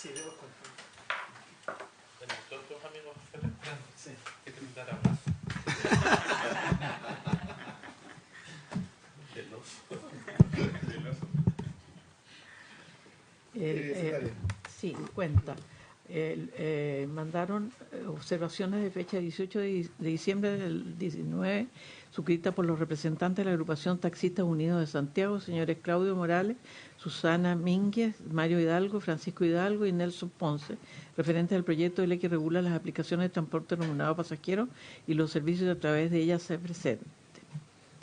Sí, debo contar. Bueno, todos tus amigos Sí. que te dan abrazo. Del oso. Sí, cuenta. Mandaron observaciones de fecha 18 de diciembre del 19, suscrita por los representantes de la agrupación Taxistas Unidos de Santiago, señores Claudio Morales, Susana Mínguez, Mario Hidalgo, Francisco Hidalgo y Nelson Ponce, referente al proyecto de ley que regula las aplicaciones de transporte remunerado pasajero y los servicios que a través de ellas se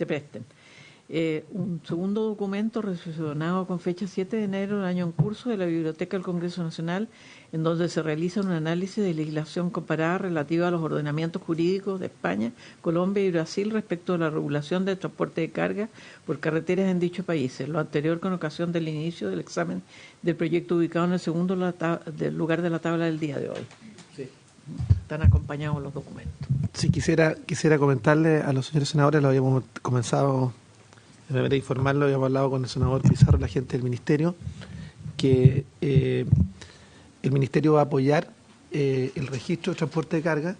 presten. Un segundo documento recepcionado con fecha 7 de enero del año en curso de la Biblioteca del Congreso Nacional, en donde se realiza un análisis de legislación comparada relativa a los ordenamientos jurídicos de España, Colombia y Brasil respecto de la regulación del transporte de carga por carreteras en dichos países. Lo anterior con ocasión del inicio del examen del proyecto ubicado en el segundo lugar de la tabla del día de hoy. Sí. Están acompañados los documentos. Sí, quisiera comentarle a los señores senadores, lo habíamos comenzado, debería informarlo, habíamos hablado con el senador Pizarro, la gente del Ministerio, que el Ministerio va a apoyar el registro de transporte de carga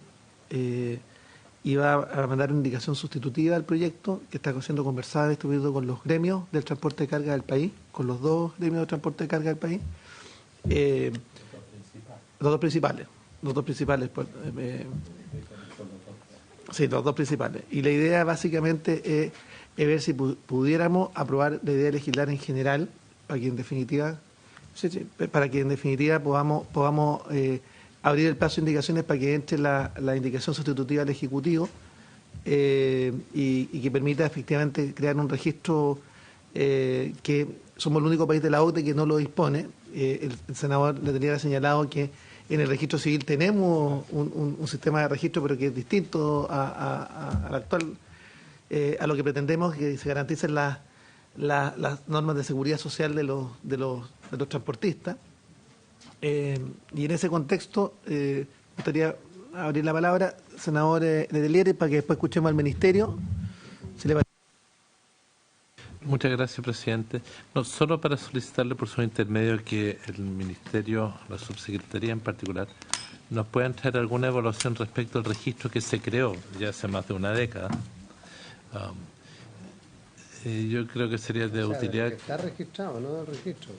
y va a mandar una indicación sustitutiva al proyecto que está siendo conversada y distribuido con los gremios del transporte de carga del país, con los dos gremios de transporte de carga del país, los dos principales. Sí, los dos principales. Y la idea básicamente es ver si pudiéramos aprobar la idea de legislar en general para que en definitiva podamos abrir el plazo de indicaciones para que entre la indicación sustitutiva al Ejecutivo y que permita efectivamente crear un registro que somos el único país de la OCDE que no lo dispone. El senador le tenía señalado que en el registro civil tenemos un sistema de registro, pero que es distinto al actual, a lo que pretendemos que se garanticen las normas de seguridad social de los transportistas. Y en ese contexto, me gustaría abrir la palabra, senador Letelier, para que después escuchemos al Ministerio. Si le parece. Muchas gracias, presidente. No, solo para solicitarle por su intermedio que el Ministerio, la Subsecretaría en particular, nos puedan traer alguna evaluación respecto al registro que se creó ya hace más de una década. Yo creo que sería de utilidad. Que está registrado, ¿no? El registro.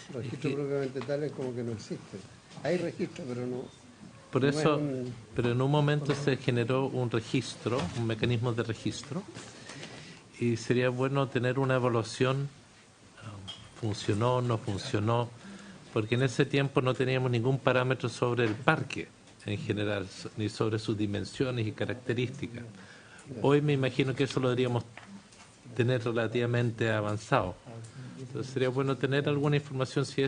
El registro propiamente tal es como que no existe. Hay registro, pero no. Por no eso, es pero en un momento se generó un registro, un mecanismo de registro, y sería bueno tener una evaluación, funcionó, no funcionó, porque en ese tiempo no teníamos ningún parámetro sobre el parque en general, ni sobre sus dimensiones y características. Hoy me imagino que eso lo deberíamos tener relativamente avanzado. Entonces sería bueno tener alguna información si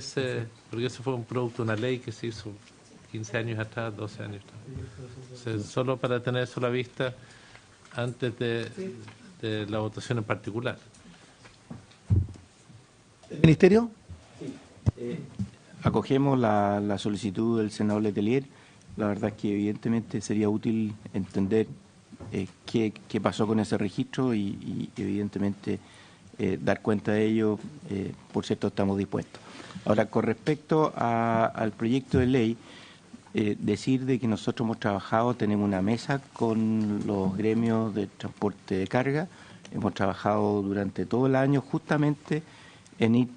porque eso fue un producto de una ley que se hizo 15 años atrás, 12 años atrás. Entonces, solo para tener eso a la vista antes de la votación en particular. ¿El Ministerio? Acogemos la solicitud del senador Letelier. La verdad es que evidentemente sería útil entender qué pasó con ese registro y evidentemente dar cuenta de ello. Por cierto, estamos dispuestos. Ahora, con respecto al proyecto de ley, decir de que nosotros hemos trabajado, tenemos una mesa con los gremios de transporte de carga, hemos trabajado durante todo el año justamente en ir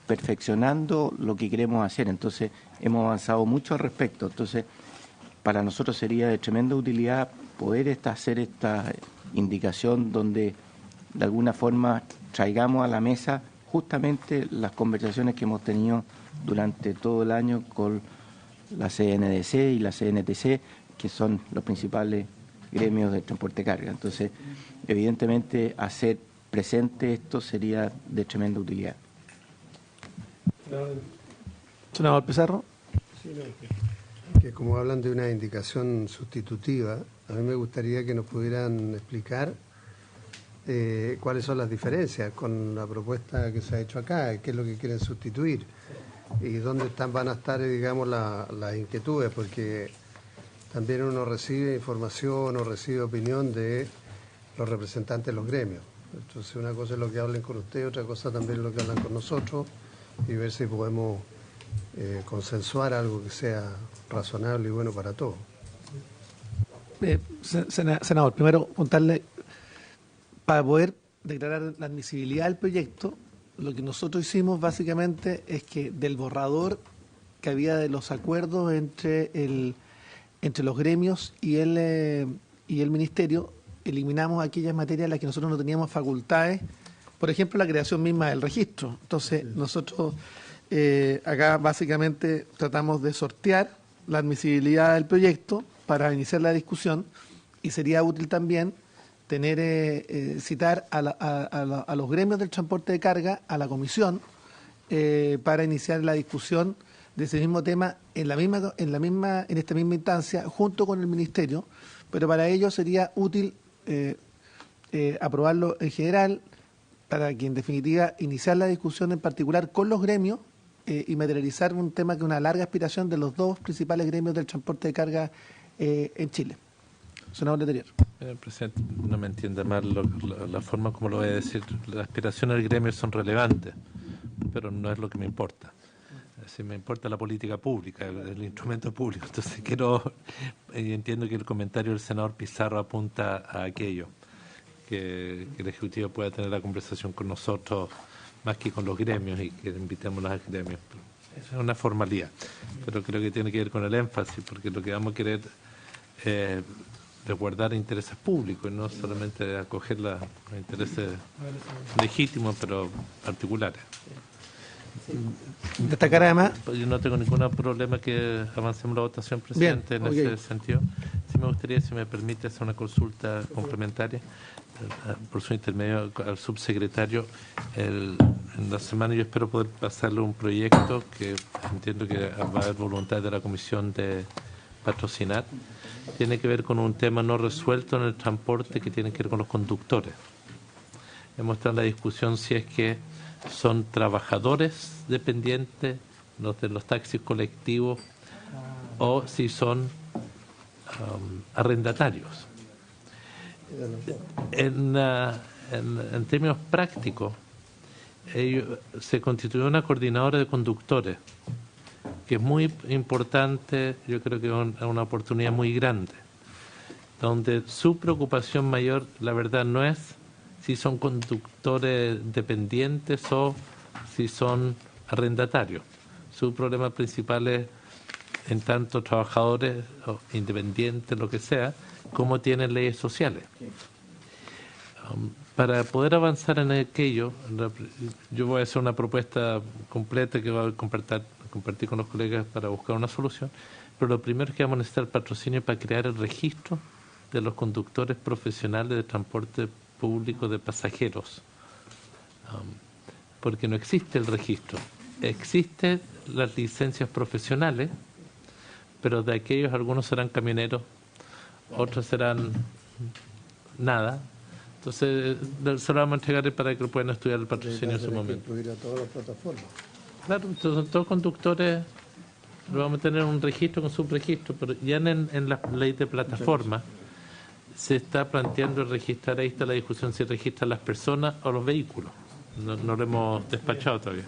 perfeccionando lo que queremos hacer. Entonces, hemos avanzado mucho al respecto. Entonces, para nosotros sería de tremenda utilidad poder hacer esta indicación donde de alguna forma traigamos a la mesa justamente las conversaciones que hemos tenido durante todo el año con la CNDC y la CNTC, que son los principales gremios de transporte de carga. Entonces, evidentemente, hacer presente esto sería de tremenda utilidad. Senador Pizarro. Sí, que como hablan de una indicación sustitutiva, a mí me gustaría que nos pudieran explicar cuáles son las diferencias con la propuesta que se ha hecho acá, qué es lo que quieren sustituir y dónde van a estar, digamos, las inquietudes, porque también uno recibe información o recibe opinión de los representantes de los gremios. Entonces, una cosa es lo que hablen con usted, otra cosa también es lo que hablan con nosotros, y ver si podemos consensuar algo que sea razonable y bueno para todos. Senador, primero contarle, para poder declarar la admisibilidad del proyecto, lo que nosotros hicimos básicamente es que del borrador que había de los acuerdos entre los gremios y el Ministerio, eliminamos aquellas materias en las que nosotros no teníamos facultades, por ejemplo, la creación misma del registro. Entonces, nosotros acá básicamente tratamos de sortear la admisibilidad del proyecto para iniciar la discusión, y sería útil también citar a los gremios del transporte de carga, a la comisión, para iniciar la discusión de ese mismo tema en esta misma instancia, junto con el Ministerio, pero para ello sería útil aprobarlo en general, para que en definitiva iniciar la discusión en particular con los gremios y materializar un tema que es una larga aspiración de los dos principales gremios del transporte de carga en Chile. Senador Letelier. Presidente, no me entienda mal la forma como lo voy a decir. Las aspiraciones del gremio son relevantes, pero no es lo que me importa. Si me importa la política pública, el instrumento público. Entonces entiendo que el comentario del senador Pizarro apunta a aquello, que el Ejecutivo pueda tener la conversación con nosotros más que con los gremios y que invitemos a los gremios. Esa es una formalidad, pero creo que tiene que ver con el énfasis, porque lo que vamos a querer es resguardar intereses públicos y no solamente acoger los intereses legítimos, pero particulares. Destacar además... Yo no tengo ningún problema que avancemos la votación, presidente. Bien, en ese sentido. Sí me gustaría, si me permite, hacer una consulta complementaria, por su intermedio, al subsecretario. En la semana yo espero poder pasarle un proyecto que entiendo que va a haber voluntad de la Comisión de patrocinar. Tiene que ver con un tema no resuelto en el transporte, que tiene que ver con los conductores. Hemos estado en la discusión si es que son trabajadores dependientes los de los taxis colectivos o si son arrendatarios. En términos prácticos, se constituyó una coordinadora de conductores, que es muy importante. Yo creo que es una oportunidad muy grande, donde su preocupación mayor, la verdad, no es si son conductores dependientes o si son arrendatarios. Su problema principal es, en tanto trabajadores o independientes, lo que sea, cómo tienen leyes sociales. Para poder avanzar en aquello, yo voy a hacer una propuesta completa que voy a compartir con los colegas para buscar una solución, pero lo primero es que vamos a necesitar patrocinio para crear el registro de los conductores profesionales de transporte público de pasajeros, porque no existe el registro. Existen las licencias profesionales, pero de aquellos algunos serán camioneros, otros serán nada. Entonces se lo vamos a entregar para que lo puedan estudiar el patrocinio en su momento. Incluir a todas las plataformas. Claro, entonces son todos conductores. Lo vamos a tener un registro con subregistro, pero ya en la ley de plataforma se está planteando registrar. Ahí está la discusión si registran las personas o los vehículos. No lo hemos despachado todavía,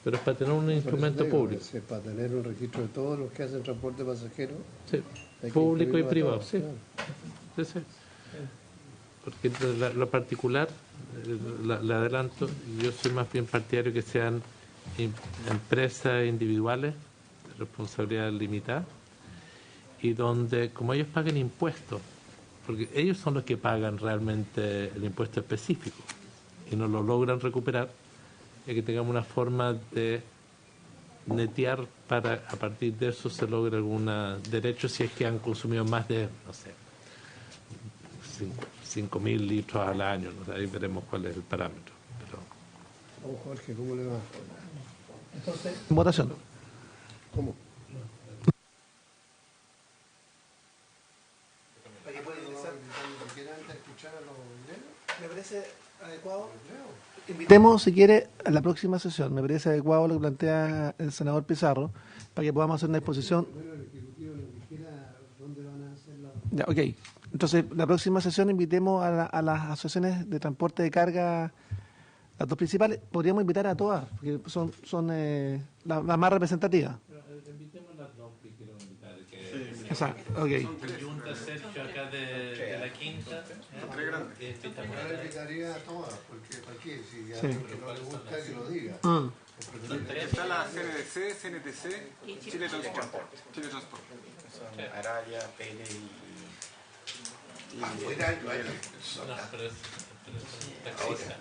pero es para tener un instrumento público. Es para tener un registro de todos los que hacen transporte pasajero. Sí, público y privado. Sí. Sí, sí. Porque lo particular, le adelanto, yo soy más bien partidario que sean empresas individuales de responsabilidad limitada, y donde, como ellos pagan impuestos, porque ellos son los que pagan realmente el impuesto específico y no lo logran recuperar, es que tengamos una forma de netear para a partir de eso se logre algún derecho si es que han consumido más de, no sé, 5.000 litros al año. ¿No? Ahí veremos cuál es el parámetro. Vamos, Jorge, ¿cómo le va? Entonces, votación. ¿Cómo? Me parece adecuado. Invitemos, si quiere, a la próxima sesión. Me parece adecuado lo que plantea el senador Pizarro, para que podamos hacer una exposición. Ya, ok. Entonces, la próxima sesión invitemos a las asociaciones de transporte de carga Las dos principales, podríamos invitar a todas, porque son las más representativas. Invitemos las dos que quiero invitar. Exacto, ok. Junta Sergio acá de la quinta. Yo le invitaría a todas, porque ¿para qué? Si a Sí. alguien que no le gusta, que lo diga. Está la CNDC, CNTC y Chile Transport. Chile Transport. Araya, Pele y No, pero es taxista.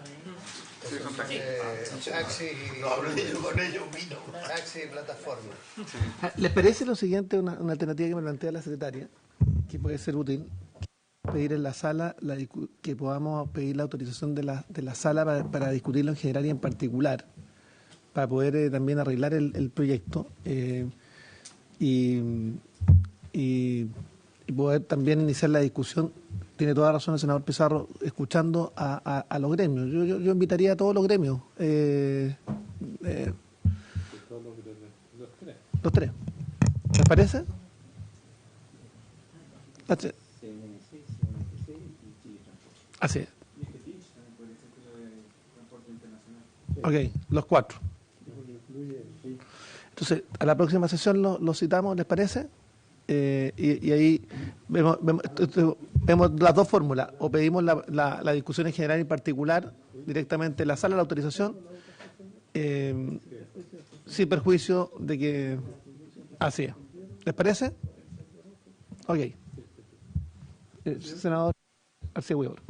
Sí, son taxistas. Taxi y... No hablo yo con ellos, vino. Taxi y plataforma. ¿Les parece lo siguiente, una alternativa que me plantea la secretaria, que puede ser útil? Pedir en la sala, que podamos pedir la autorización de la sala para discutirlo en general y en particular, para poder también arreglar el proyecto y poder también iniciar la discusión. Tiene toda razón el senador Pizarro, escuchando a los gremios. Yo invitaría a todos los gremios. Los tres. ¿Les parece? Así es. Ok, los cuatro. Entonces, a la próxima sesión lo citamos, ¿les parece? Y ahí vemos las dos fórmulas. O pedimos la discusión en general y en particular directamente en la sala, la autorización, sin perjuicio de que... Así es. ¿Les parece? Ok. Senador García Huidobro.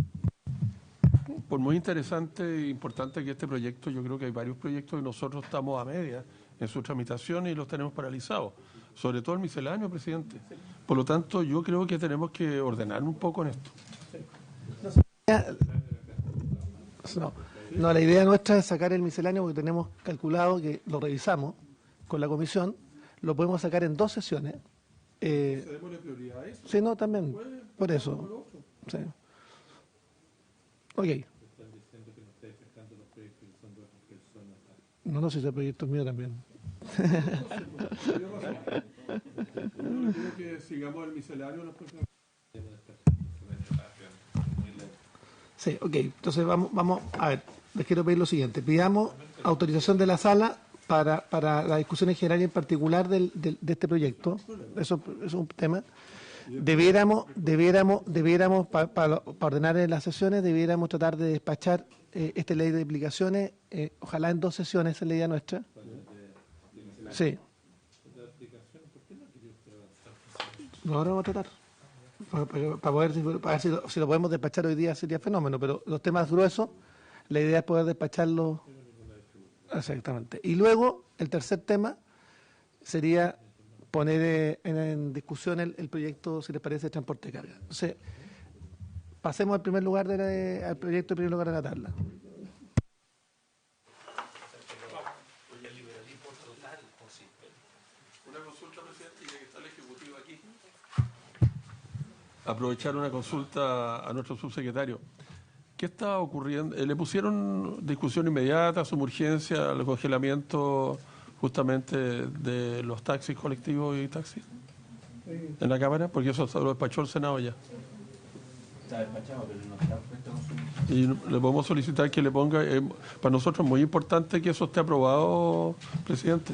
Por muy interesante e importante que este proyecto, yo creo que hay varios proyectos y nosotros estamos a media en su tramitación y los tenemos paralizados, sobre todo el misceláneo, presidente. Por lo tanto, yo creo que tenemos que ordenar un poco en esto. No, la idea nuestra es sacar el misceláneo porque tenemos calculado que lo revisamos con la comisión, lo podemos sacar en 2 sesiones. ¿Démosle prioridad a eso? Sí, no, también, por eso. Sí. Ok. No, si ese proyecto es mío también. Yo creo que sigamos el misceláneo en las próximas. Sí, ok. Entonces vamos a ver, les quiero pedir lo siguiente. Pidamos autorización de la sala para la discusión en general y en particular de este proyecto. Eso es un tema. Debiéramos para ordenar en las sesiones, debiéramos tratar de despachar esta ley de aplicaciones, ojalá en 2 sesiones, esa es la idea nuestra. Sí. No, ahora vamos a tratar. Para ver si lo podemos despachar hoy día sería fenómeno, pero los temas gruesos, la idea es poder despacharlos. Exactamente. Y luego, el tercer tema sería poner en discusión el proyecto, si les parece, de transporte de carga. Entonces, pasemos al primer lugar al proyecto en primer lugar de la tabla. Una consulta, presidente, ya que está el Ejecutivo aquí. Aprovechar una consulta a nuestro subsecretario. ¿Qué está ocurriendo? ¿Le pusieron discusión inmediata, urgencia al congelamiento justamente de los taxis colectivos y taxis en la Cámara? Porque eso lo despachó el Senado ya. está despachado, pero no está puesto con su... Y le podemos solicitar que le ponga, para nosotros es muy importante que eso esté aprobado, presidente.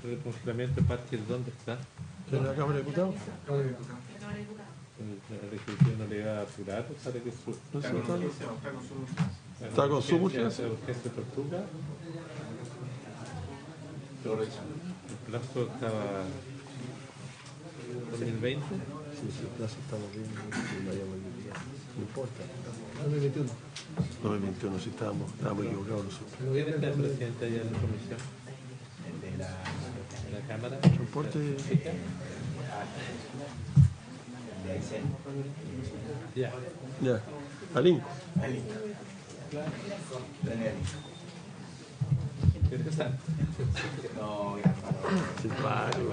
El congelamiento de parques, ¿dónde está? ¿En la Cámara de Diputados? El Ejecutivo no le va a apurar para que su... ¿Está con su urgencia? Urgencia tortuga. El plazo estaba 2020. Sí, el plazo estamos bien, no importa. 2021. 2021, sí, estábamos equivocados nosotros. ¿Quién está el presidente allá en la comisión? De la Cámara. Transporte. Ya. Ya. Alinco. Interesante. Simpático.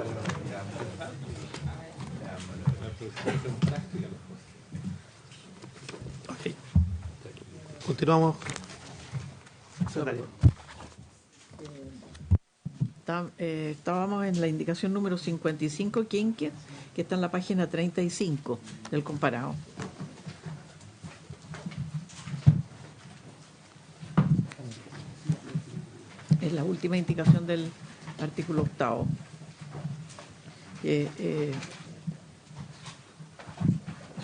La producción práctica. Ok. Continuamos. Está Estábamos en la indicación número 55, quinquia, que está en la página 35 del comparado. Es la última indicación del artículo 8. Es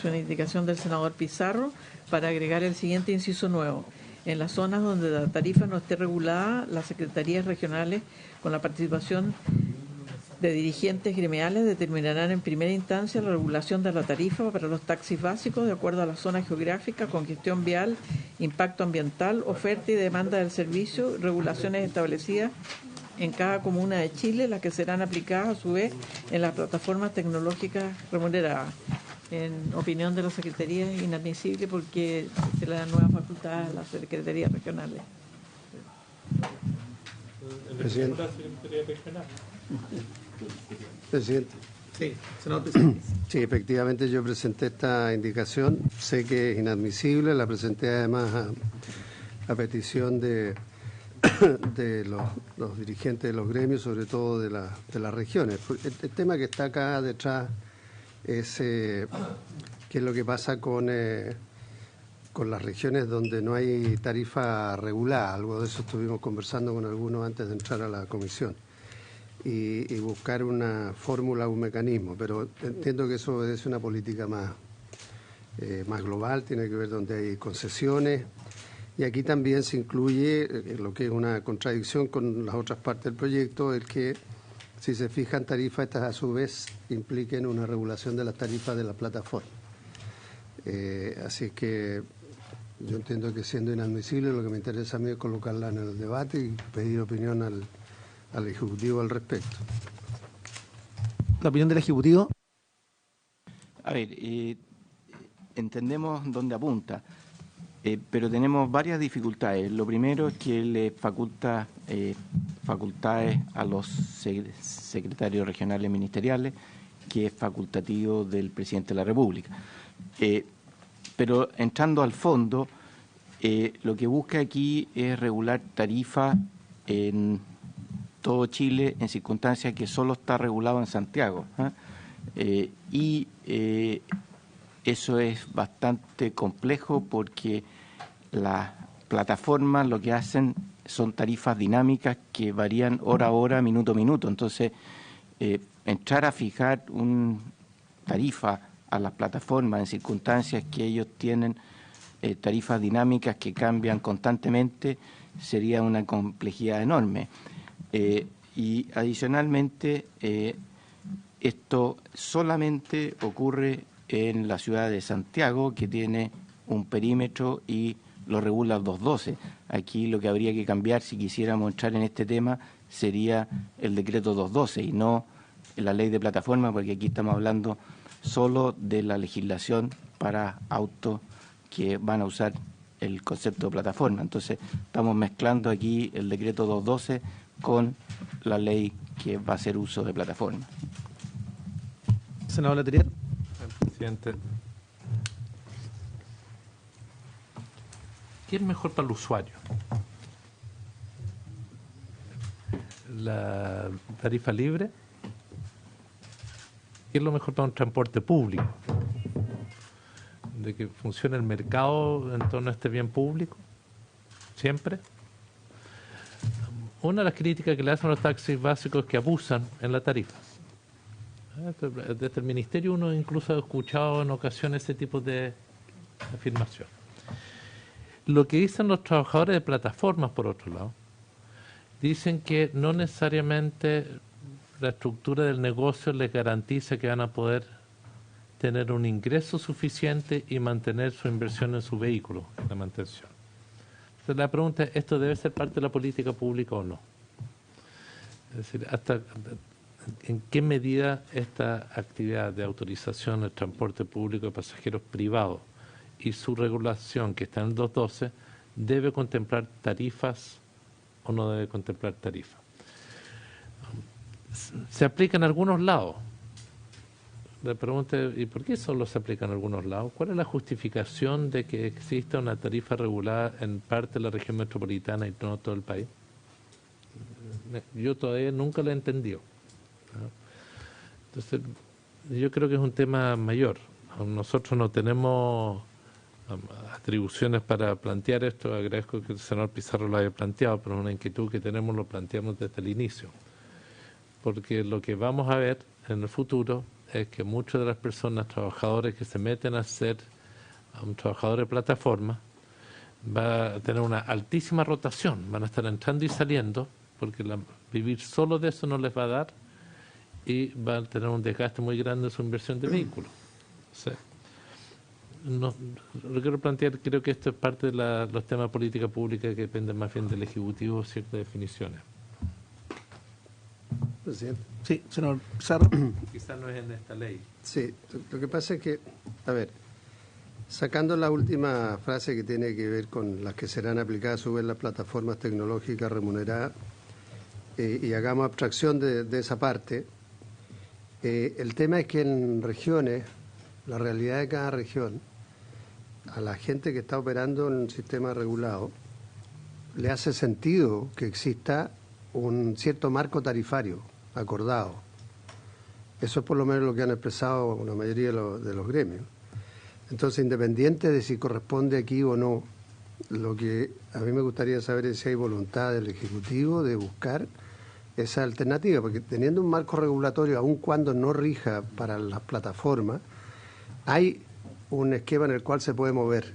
una indicación del senador Pizarro para agregar el siguiente inciso nuevo. En las zonas donde la tarifa no esté regulada, las secretarías regionales, con la participación de dirigentes gremiales, determinarán en primera instancia la regulación de la tarifa para los taxis básicos de acuerdo a la zona geográfica, congestión vial, impacto ambiental, oferta y demanda del servicio, regulaciones establecidas en cada comuna de Chile, las que serán aplicadas a su vez en las plataformas tecnológicas remuneradas. En opinión de la Secretaría es inadmisible porque se le dan nuevas facultades a las secretarías regionales. Presidente. Presidente. Sí, senador presidente. Sí, efectivamente yo presenté esta indicación. Sé que es inadmisible, la presenté además a petición de los dirigentes de los gremios, sobre todo de las regiones. El tema que está acá detrás es qué es lo que pasa con las regiones donde no hay tarifa regulada. Algo de eso estuvimos conversando con algunos antes de entrar a la comisión y buscar una fórmula, un mecanismo, pero entiendo que eso obedece una política más global, tiene que ver donde hay concesiones, y aquí también se incluye lo que es una contradicción con las otras partes del proyecto, el que si se fijan tarifas, estas a su vez impliquen una regulación de las tarifas de la plataforma. Así que yo entiendo que siendo inadmisible, lo que me interesa a mí es colocarla en el debate y pedir opinión al Ejecutivo al respecto. La opinión del Ejecutivo. A ver, entendemos dónde apunta, pero tenemos varias dificultades. Lo primero es que le faculta facultades a los secretarios regionales ministeriales, que es facultativo del presidente de la República. Pero entrando al fondo, lo que busca aquí es regular tarifas en todo Chile en circunstancias que solo está regulado en Santiago. Y eso es bastante complejo porque las plataformas lo que hacen son tarifas dinámicas que varían hora a hora, minuto a minuto. Entonces, entrar a fijar una tarifa a las plataformas en circunstancias que ellos tienen tarifas dinámicas que cambian constantemente sería una complejidad enorme. Y adicionalmente, esto solamente ocurre en la ciudad de Santiago, que tiene un perímetro y lo regula el 212. Aquí lo que habría que cambiar, si quisiéramos entrar en este tema, sería el decreto 212 y no la ley de plataforma, porque aquí estamos hablando solo de la legislación para autos que van a usar el concepto de plataforma. Entonces, estamos mezclando aquí el decreto 212 con la ley que va a hacer uso de plataforma. Senador Letelier. Presidente, ¿qué es mejor para el usuario? ¿La tarifa libre? ¿Qué es lo mejor para un transporte público? ¿De que funcione el mercado en torno a este bien público? ¿Siempre? Una de las críticas que le hacen a los taxis básicos es que abusan en la tarifa. Desde el Ministerio uno incluso ha escuchado en ocasiones ese tipo de afirmación. Lo que dicen los trabajadores de plataformas, por otro lado, dicen que no necesariamente la estructura del negocio les garantiza que van a poder tener un ingreso suficiente y mantener su inversión en su vehículo de mantención. Entonces la pregunta es, ¿esto debe ser parte de la política pública o no? Es decir, ¿en qué medida esta actividad de autorización del transporte público de pasajeros privados y su regulación, que está en el 212, debe contemplar tarifas o no debe contemplar tarifas? Se aplica en algunos lados. Le pregunto, ¿y por qué solo se aplica en algunos lados? ¿Cuál es la justificación de que exista una tarifa regulada en parte de la región metropolitana y no todo el país? yo todavía nunca lo he entendido. Entonces, yo creo que es un tema mayor. Nosotros no tenemos atribuciones para plantear esto. Agradezco que el senador Pizarro lo haya planteado, pero es una inquietud que tenemos, lo planteamos desde el inicio. Porque lo que vamos a ver en el futuro es que muchas de las personas, trabajadores que se meten a ser un trabajador de plataforma, va a tener una altísima rotación, van a estar entrando y saliendo, porque vivir solo de eso no les va a dar, y van a tener un desgaste muy grande en su inversión de vehículos. O sea, no, lo quiero plantear, creo que esto es parte de los temas de política pública que dependen más bien del Ejecutivo, ciertas definiciones. Presidente. Sí, senador Pizarro. Quizás no es en esta ley. Sí, lo que pasa es que, a ver, sacando la última frase que tiene que ver con las que serán aplicadas a su vez las plataformas tecnológicas remuneradas, y hagamos abstracción de esa parte, el tema es que en regiones, la realidad de cada región, a la gente que está operando en un sistema regulado, le hace sentido que exista un cierto marco tarifario acordado. Eso es por lo menos lo que han expresado la mayoría de los gremios. Entonces, independiente de si corresponde aquí o no, lo que a mí me gustaría saber es si hay voluntad del Ejecutivo de buscar esa alternativa, porque teniendo un marco regulatorio, aun cuando no rija para las plataformas, hay un esquema en el cual se puede mover.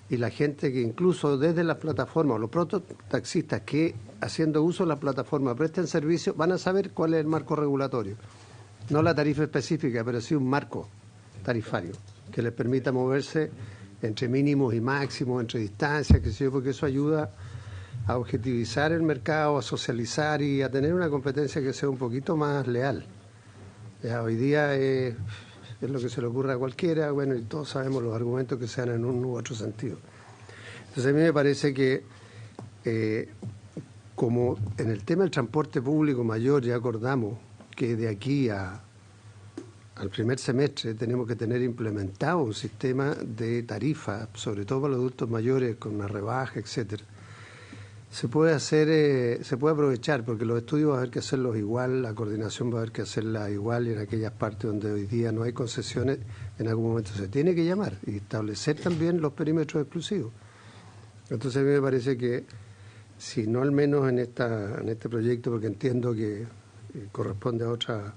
Y la gente que incluso desde las plataformas, los propios taxistas que haciendo uso de la plataforma presten servicio, van a saber cuál es el marco regulatorio. No la tarifa específica, pero sí un marco tarifario que les permita moverse entre mínimos y máximos, entre distancias, qué sé yo, porque eso ayuda a objetivizar el mercado, a socializar y a tener una competencia que sea un poquito más leal. Ya, hoy día es lo que se le ocurre a cualquiera, bueno, y todos sabemos los argumentos que sean en un u otro sentido. Entonces a mí me parece que como en el tema del transporte público mayor ya acordamos que de aquí al primer semestre tenemos que tener implementado un sistema de tarifa, sobre todo para los adultos mayores, con una rebaja, etcétera. Se puede hacer, se puede aprovechar, porque los estudios va a haber que hacerlos igual, la coordinación va a haber que hacerla igual, y en aquellas partes donde hoy día no hay concesiones, en algún momento se tiene que llamar y establecer también los perímetros exclusivos. Entonces a mí me parece que, si no al menos en este proyecto, porque entiendo que corresponde a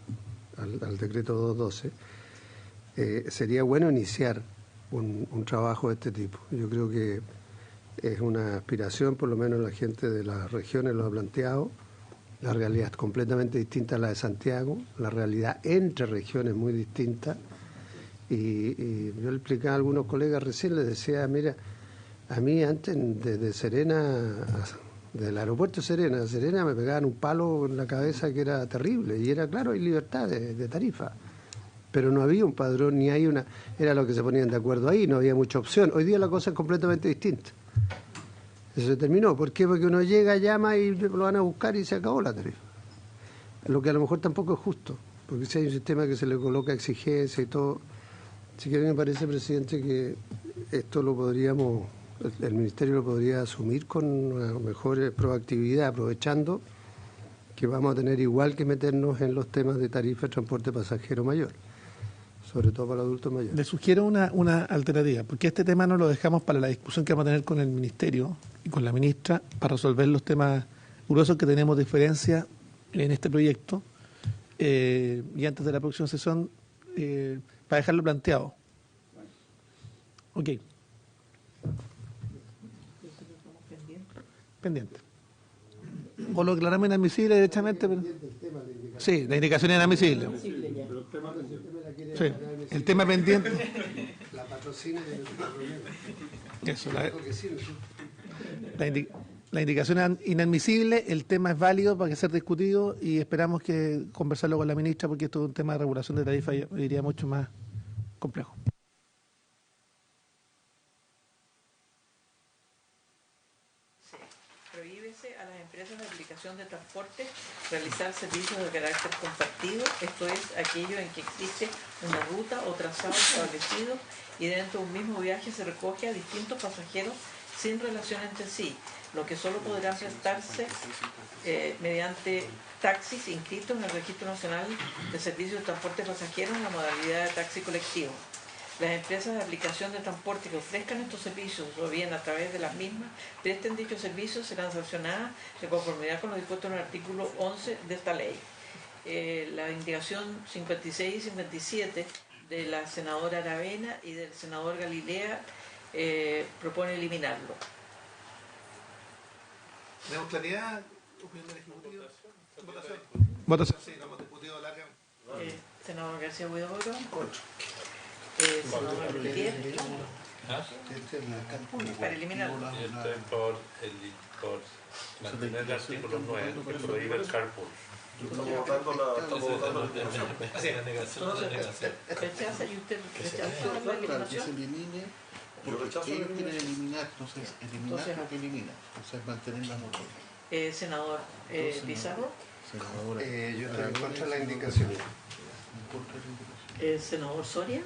al decreto 212, sería bueno iniciar un trabajo de este tipo. Yo creo que es una aspiración, por lo menos la gente de las regiones lo ha planteado. La realidad es completamente distinta a la de Santiago, la realidad entre regiones muy distinta. Y yo le explicaba a algunos colegas recién, les decía, mira, a mí antes de Serena, del aeropuerto de Serena a Serena, me pegaban un palo en la cabeza que era terrible, y era claro, hay libertad de tarifa, pero no había un padrón, ni hay una, era lo que se ponían de acuerdo ahí, no había mucha opción. Hoy día la cosa es completamente distinta. Eso se terminó. ¿Por qué? Porque uno llega, llama y lo van a buscar y se acabó la tarifa. Lo que a lo mejor tampoco es justo, porque si hay un sistema que se le coloca exigencia y todo. Así que a mí me parece, presidente, que esto lo podríamos, el Ministerio lo podría asumir con una mejor proactividad, aprovechando que vamos a tener igual que meternos en los temas de tarifa de transporte pasajero mayor, sobre todo para los adultos mayores. Le sugiero una alternativa, porque este tema no lo dejamos para la discusión que vamos a tener con el Ministerio y con la ministra para resolver los temas gruesos que tenemos diferencia en este proyecto, y antes de la próxima sesión, para dejarlo planteado. Ok. Pendiente. O lo declaramos inadmisible directamente. Pero... Sí, la indicación es inadmisible. Sí, el tema pendiente. La patrocina de Eso, la indicación es inadmisible, el tema es válido para que sea discutido y esperamos que conversarlo con la ministra, porque esto es un tema de regulación de tarifa y diría mucho más complejo. Prohíbese a las empresas de aplicación de transporte realizar servicios de carácter compartido, esto es, aquello en que existe una ruta o trazado establecido y dentro de un mismo viaje se recoge a distintos pasajeros sin relación entre sí, lo que solo podrá prestarse mediante taxis inscritos en el Registro Nacional de Servicios de Transporte Pasajeros en la modalidad de taxi colectivo. Las empresas de aplicación de transporte que ofrezcan estos servicios o bien a través de las mismas presten dichos servicios serán sancionadas de conformidad con lo dispuesto en el artículo 11 de esta ley. La indicación 56 y 57 de la senadora Aravena y del senador Galilea propone eliminarlo. ¿Tenemos claridad? ¿Opinión del Ejecutivo? Votación. Votación. Sí, como diputado larga. Senador García Huidobro. Senador Gutiérrez. Para eliminarlo. Estoy por mantener el artículo 9 que prohíbe el carpool. Estamos votando la negación. Rechaza y usted rechaza la Claro, que eliminación. se elimine, porque ellos quieren eliminar, entonces eliminar lo que elimina, entonces mantener la motor. Senador Pizarro. Senadora, Yo estoy en contra de la indicación. Senador Soria.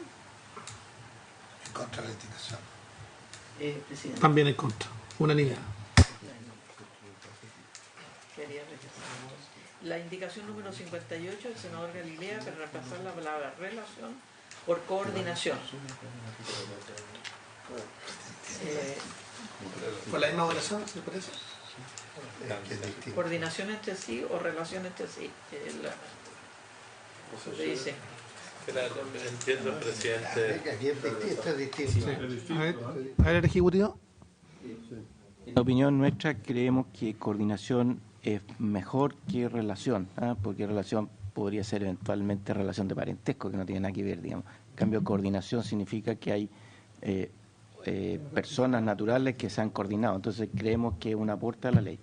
En contra de la indicación. Presidente. También en contra. Unanimidad. Quería rechazar. La indicación número 58 del senador Galilea para reemplazar la palabra relación por coordinación. ¿Con la misma votación, se parece? Coordinación entre sí o relación entre sí. Se dice. Entiendo, presidente. Aquí esto es distinto. A ver, el Ejecutivo. En la opinión nuestra, creemos que coordinación es mejor que relación, porque relación podría ser eventualmente relación de parentesco, que no tiene nada que ver, digamos. En cambio, coordinación significa que hay personas naturales que se han coordinado, entonces creemos que es un aporte a la ley.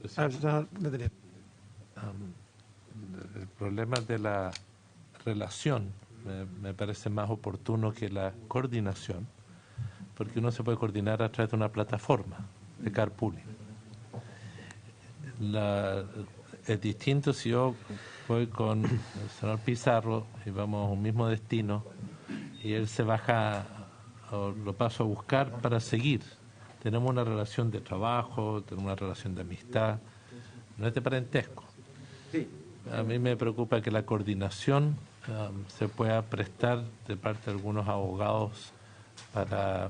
El problema de la relación me parece más oportuno que la coordinación, porque uno se puede coordinar a través de una plataforma de carpooling. Es distinto si yo voy con el senador Pizarro y vamos a un mismo destino y él se baja o lo paso a buscar para seguir. Tenemos una relación de trabajo, tenemos una relación de amistad, no es de parentesco. A mí me preocupa que la coordinación se pueda prestar de parte de algunos abogados para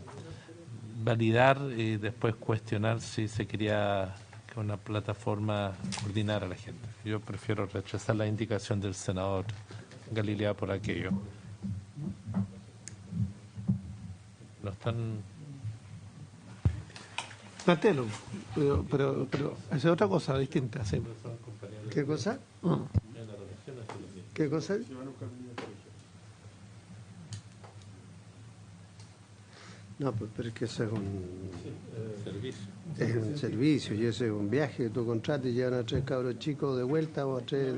validar y después cuestionar si se quería que una plataforma coordinara a la gente. Yo prefiero rechazar la indicación del senador Galilea por aquello. No están... Plantéalo, pero esa es otra cosa distinta. Sí. ¿Qué cosa? ¿Qué cosa? No, pues, pero es que eso es un servicio y eso es un viaje que tú contratas y llevan a 3 cabros chicos de vuelta o a 3...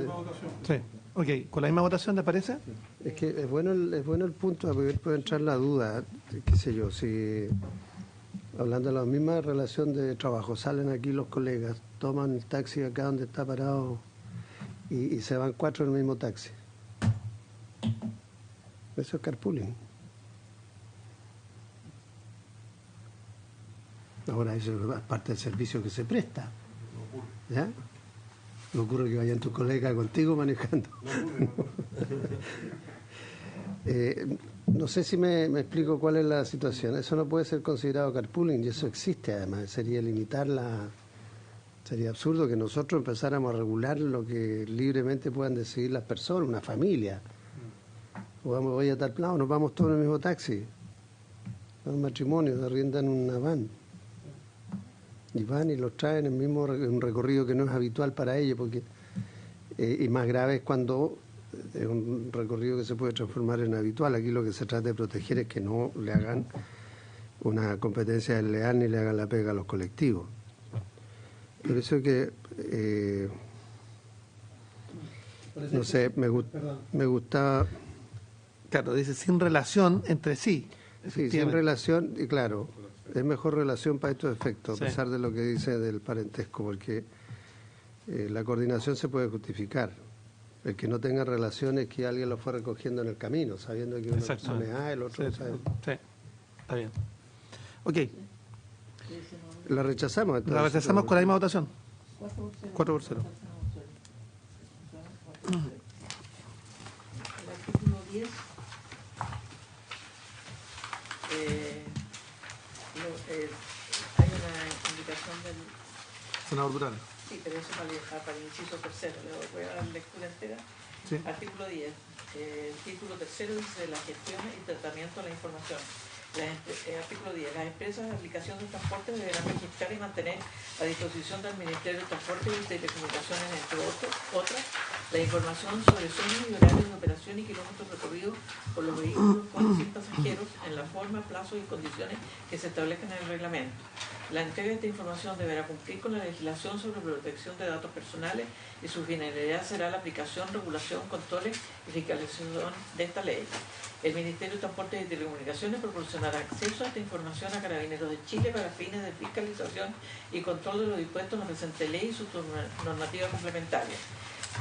Sí. Ok, ¿con la misma votación te parece? Es que es bueno el punto, porque puede entrar la duda, qué sé yo, si hablando de la misma relación de trabajo, salen aquí los colegas, toman el taxi acá donde está parado y se van 4 en el mismo taxi. Eso es carpooling. Ahora eso es parte del servicio que se presta. ¿Ya? No ocurre que vayan tus colegas contigo manejando. No sé si me explico cuál es la situación. Eso no puede ser considerado carpooling y eso existe además. Sería limitar la... Sería absurdo que nosotros empezáramos a regular lo que libremente puedan decidir las personas, una familia. O vamos, voy a tal lado, nos vamos todos en el mismo taxi. Un matrimonio, arriendan una van. Y van y los traen en un recorrido que no es habitual para ellos, porque y más grave es cuando es un recorrido que se puede transformar en habitual. Aquí lo que se trata de proteger es que no le hagan una competencia desleal ni le hagan la pega a los colectivos. Por eso que, no sé, me gustaba... Claro, dice sin relación entre sí. Sí, sin relación, y claro, es mejor relación para estos efectos, Sí. a pesar de lo que dice del parentesco, porque la coordinación se puede justificar. El que no tenga relaciones que alguien lo fue recogiendo en el camino, sabiendo que una persona es A, el otro Sí, sabe. sí, está bien. Ok, La rechazamos. Entonces, La rechazamos con la misma votación. 4 por 0. El artículo 10. Hay una indicación del... Senador Durán. Sí, pero eso para el inciso tercero. Le voy a dar lectura entera. Sí. Artículo 10. El título tercero dice la gestión y tratamiento de la información. Artículo 10. Las empresas de aplicación de transporte deberán registrar y mantener a disposición del Ministerio de Transporte y Telecomunicaciones, entre otras, la información sobre zonas y horarios de operación y kilómetros recorridos por los vehículos con y sin pasajeros en la forma, plazos y condiciones que se establezcan en el reglamento. La entrega de esta información deberá cumplir con la legislación sobre protección de datos personales y su finalidad será la aplicación, regulación, controles y fiscalización de esta ley. El Ministerio de Transporte y Telecomunicaciones proporcionará acceso a esta información a Carabineros de Chile para fines de fiscalización y control de lo dispuesto en la presente ley y su normativa complementaria.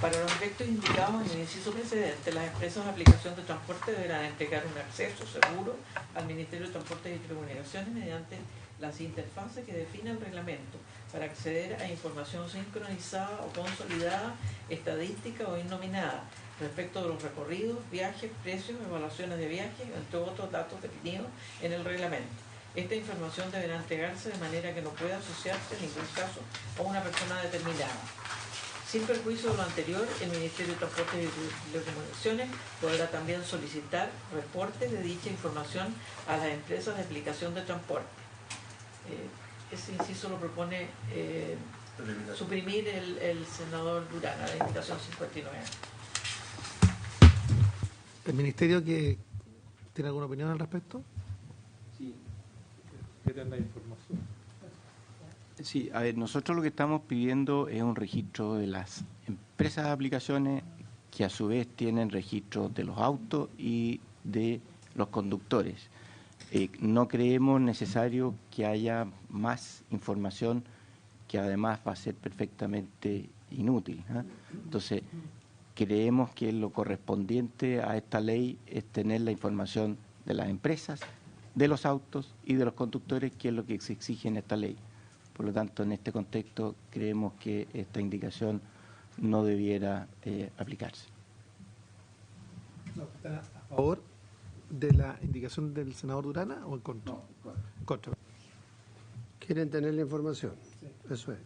Para los efectos indicados en el inciso precedente, las empresas de aplicación de transporte deberán entregar un acceso seguro al Ministerio de Transporte y Telecomunicaciones mediante las interfaces que define el reglamento para acceder a información sincronizada o consolidada, estadística o innominada respecto de los recorridos, viajes, precios, evaluaciones de viajes, entre otros datos definidos en el reglamento. Esta información deberá entregarse de manera que no pueda asociarse en ningún caso a una persona determinada. Sin perjuicio de lo anterior, el Ministerio de Transporte y Telecomunicaciones podrá también solicitar reportes de dicha información a las empresas de aplicación de transporte. Ese inciso lo propone suprimir el senador Durán, a la indicación 59. ¿El Ministerio que tiene alguna opinión al respecto? Sí. ¿Quieren la información? Sí, a ver, nosotros lo que estamos pidiendo es un registro de las empresas de aplicaciones que a su vez tienen registro de los autos y de los conductores. No creemos necesario que haya más información que además va a ser perfectamente inútil, ¿eh? Entonces, creemos que lo correspondiente a esta ley es tener la información de las empresas, de los autos y de los conductores, que es lo que se exige en esta ley. Por lo tanto, en este contexto, creemos que esta indicación no debiera aplicarse. ¿Está a favor de la indicación del senador Durana o en contra? No, en contra. ¿Quieren tener la información? Sí. Eso es.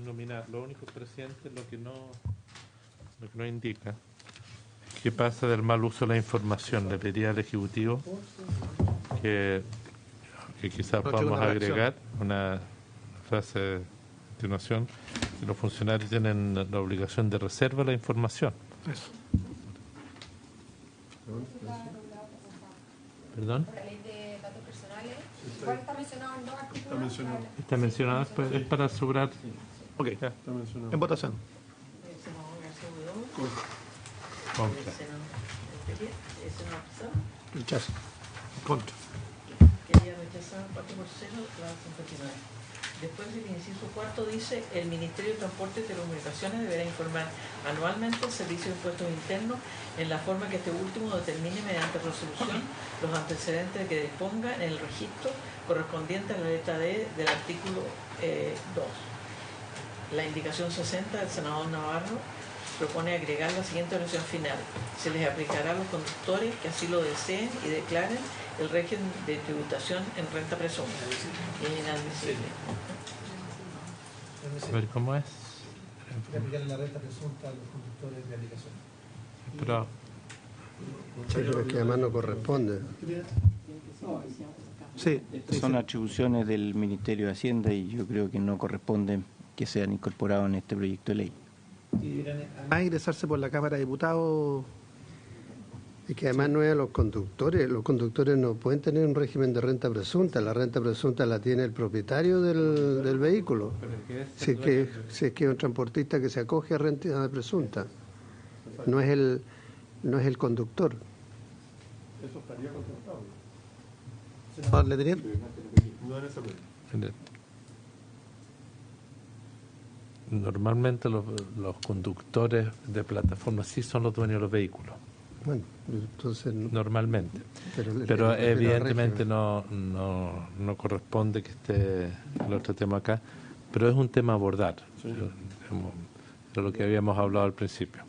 Nominar. Lo único, presidente, lo que no indica qué pasa del mal uso de la información. Le pediría al Ejecutivo que quizás podamos agregar una frase de continuación, que los funcionarios tienen la obligación de reserva de la información. Eso. ¿Perdón? Por la ley de datos personales. Igual está mencionado en dos artículos. Está mencionado, es para asegurar. Ok, Está mencionado. en votación. El senador García Huidobro. Contra. El senador Pizarro. Rechazo. Contra. Quería rechazar 4 por 0 la 59. Después del inciso cuarto dice: el Ministerio de Transporte y Telecomunicaciones deberá informar anualmente al Servicio de Impuestos Internos en la forma que este último determine mediante resolución los antecedentes que disponga en el registro correspondiente a la letra D del artículo 2. La indicación 60 del senador Navarro propone agregar la siguiente oración final: se les aplicará a los conductores que así lo deseen y declaren el régimen de tributación en renta presunta. Es inadmisible. A ver cómo es. Aplicar la renta presunta a los conductores de aplicación. Pero Sí, pero es que además no corresponde. Sí. Son atribuciones del Ministerio de Hacienda y yo creo que no corresponden que sean incorporados en este proyecto de ley. A ingresarse por la Cámara de Diputados. Es que además no es a los conductores no pueden tener un régimen de renta presunta, la renta presunta la tiene el propietario del vehículo, si es que es un transportista que se acoge a renta presunta, no es el conductor. Eso estaría contemplado. Senador Letelier. No en esa ley. normalmente los conductores de plataformas sí son los dueños de los vehículos. Bueno, entonces... normalmente. Pero evidentemente no corresponde que lo tratemos acá, pero es un tema a abordar. Sí. De lo que habíamos hablado al principio.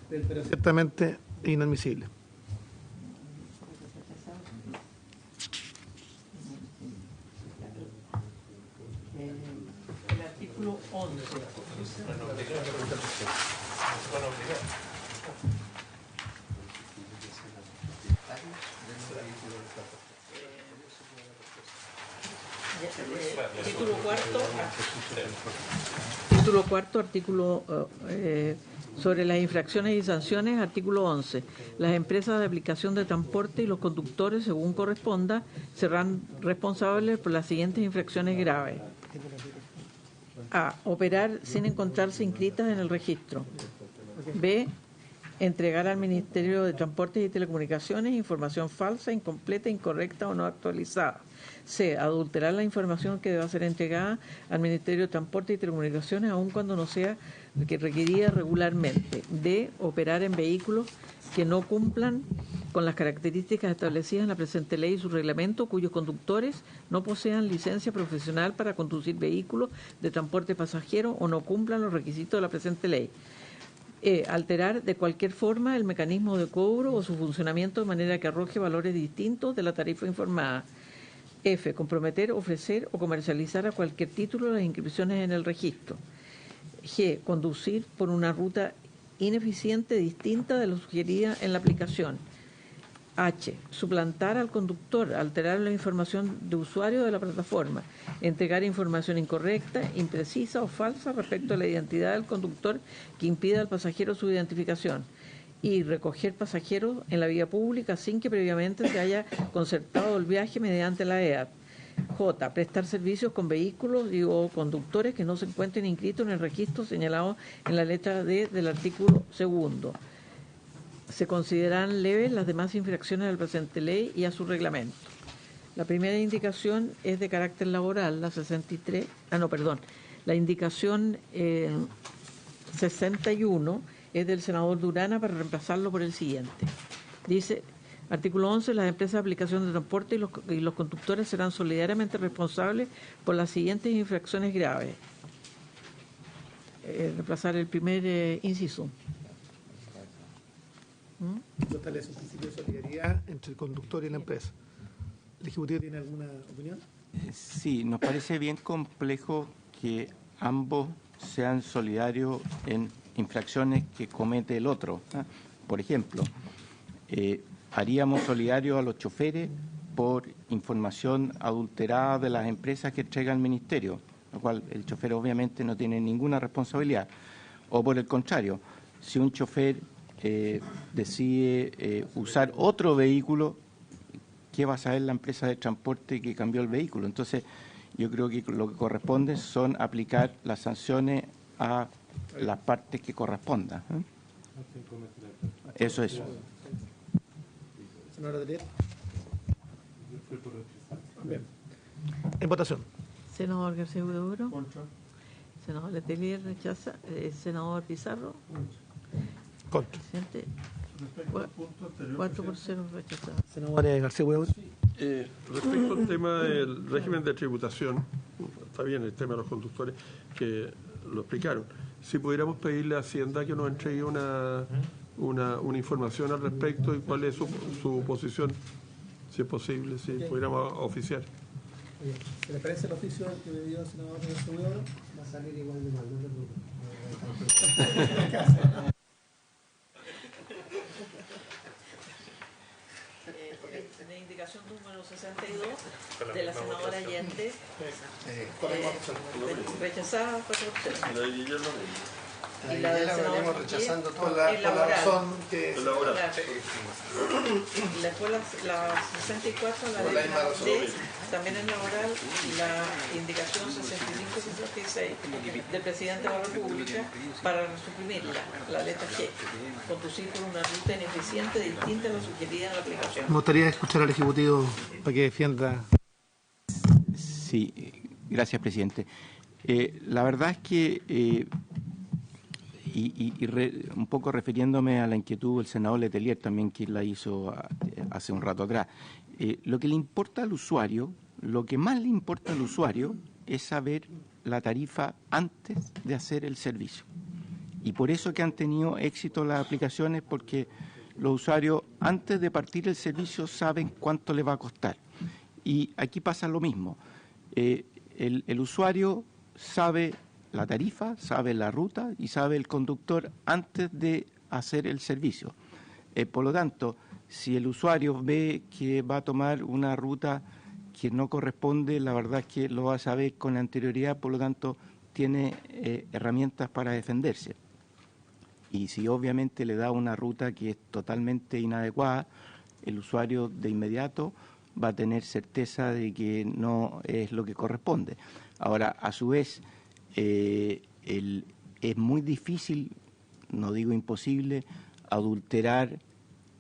Pero ciertamente inadmisible. El artículo 11. Título cuarto, artículo sobre las infracciones y sanciones, artículo 11. Las empresas de aplicación de transporte y los conductores, según corresponda, serán responsables por las siguientes infracciones graves. A. Operar sin encontrarse inscritas en el registro. B. Entregar al Ministerio de Transportes y Telecomunicaciones información falsa, incompleta, incorrecta o no actualizada. C. Adulterar la información que deba ser entregada al Ministerio de Transportes y Telecomunicaciones, aun cuando no sea que requerida regularmente. D. Operar en vehículos que no cumplan con las características establecidas en la presente ley y su reglamento, cuyos conductores no posean licencia profesional para conducir vehículos de transporte pasajero o no cumplan los requisitos de la presente ley. E. Alterar de cualquier forma el mecanismo de cobro o su funcionamiento de manera que arroje valores distintos de la tarifa informada. F. Comprometer, ofrecer o comercializar a cualquier título las inscripciones en el registro. G. Conducir por una ruta ineficiente distinta de lo sugerida en la aplicación. H. Suplantar al conductor, alterar la información de usuario de la plataforma, entregar información incorrecta, imprecisa o falsa respecto a la identidad del conductor que impida al pasajero su identificación, y recoger pasajeros en la vía pública sin que previamente se haya concertado el viaje mediante la EAD. J. Prestar servicios con vehículos o conductores que no se encuentren inscritos en el registro señalado en la letra D del artículo 2. Se consideran leves las demás infracciones del presente ley y a su reglamento. La primera indicación es de carácter laboral, la 63, la indicación 61 es del senador Durana para reemplazarlo por el siguiente. Dice, artículo 11, las empresas de aplicación de transporte y los conductores serán solidariamente responsables por las siguientes infracciones graves. Reemplazar el primer inciso. ¿No establece un principio de solidaridad entre el conductor y la empresa? ¿El Ejecutivo tiene alguna opinión? Sí, nos parece bien complejo que ambos sean solidarios en infracciones que comete el otro. Por ejemplo, haríamos solidarios a los choferes por información adulterada de las empresas que entrega el Ministerio, lo cual el chofer obviamente no tiene ninguna responsabilidad. O por el contrario, si un chofer decide usar otro vehículo, ¿qué va a saber la empresa de transporte que cambió el vehículo? Entonces, yo creo que lo que corresponde son aplicar las sanciones a las partes que correspondan. Eso es. Senadora Letelier. Bien. En votación. Senador García Huidobro. Senador Letelier rechaza. Senador Pizarro. Contra. Presidente, 4-0 rechazado. Senador García Huidobro. Respecto al tema del régimen de tributación, está bien el tema de los conductores, que lo explicaron. Si pudiéramos pedirle a Hacienda que nos entregue una información al respecto y cuál es su posición, si es posible, si pudiéramos oficiar. ¿Se le parece el oficio que le dio el senador García Huidobro? Va a salir igual de mal, no se preocupe. La indicación número 62 de la senadora Allende, rechazada 4-0. Y la del senador venimos rechazando toda la razón que laboral. Después la 64, la de D, también es laboral, y la indicación 65-66 del presidente de la República para suprimirla, la letra G, conducir por una ruta ineficiente distinta a la sugerida en la aplicación. Me gustaría escuchar al Ejecutivo para que defienda. Sí, gracias, presidente. La verdad es que Un poco refiriéndome a la inquietud del senador Letelier también, que la hizo hace un rato atrás. Lo que le importa al usuario, lo que más le importa al usuario es saber la tarifa antes de hacer el servicio. Y por eso que han tenido éxito las aplicaciones, porque los usuarios antes de partir el servicio saben cuánto le va a costar. Y aquí pasa lo mismo. El usuario sabe la tarifa, sabe la ruta y sabe el conductor antes de hacer el servicio. Por lo tanto, si el usuario ve que va a tomar una ruta que no corresponde, la verdad es que lo va a saber con anterioridad, por lo tanto, tiene herramientas para defenderse. Y si obviamente le da una ruta que es totalmente inadecuada, el usuario de inmediato va a tener certeza de que no es lo que corresponde. Ahora, a su vez, es muy difícil, no digo imposible, adulterar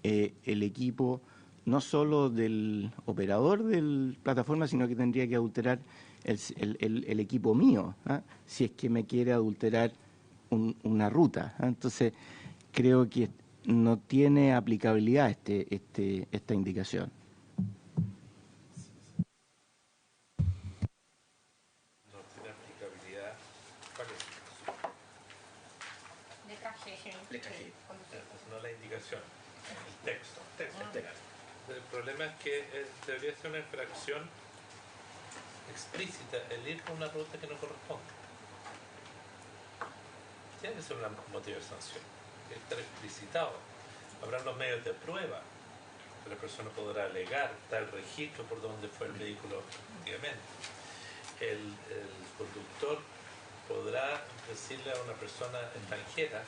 el equipo no solo del operador de la plataforma, sino que tendría que adulterar el equipo mío, si es que me quiere adulterar una ruta. Entonces, creo que no tiene aplicabilidad esta indicación. No tiene aplicabilidad. ¿Cuál es? No la indicación, el texto. El problema es que debería ser una infracción explícita el ir por una ruta que no corresponde. Tiene que ser un motivo de sanción, que estar explicitado. Habrá los medios de prueba, que la persona podrá alegar tal registro por donde fue el vehículo efectivamente. El conductor podrá decirle a una persona extranjera,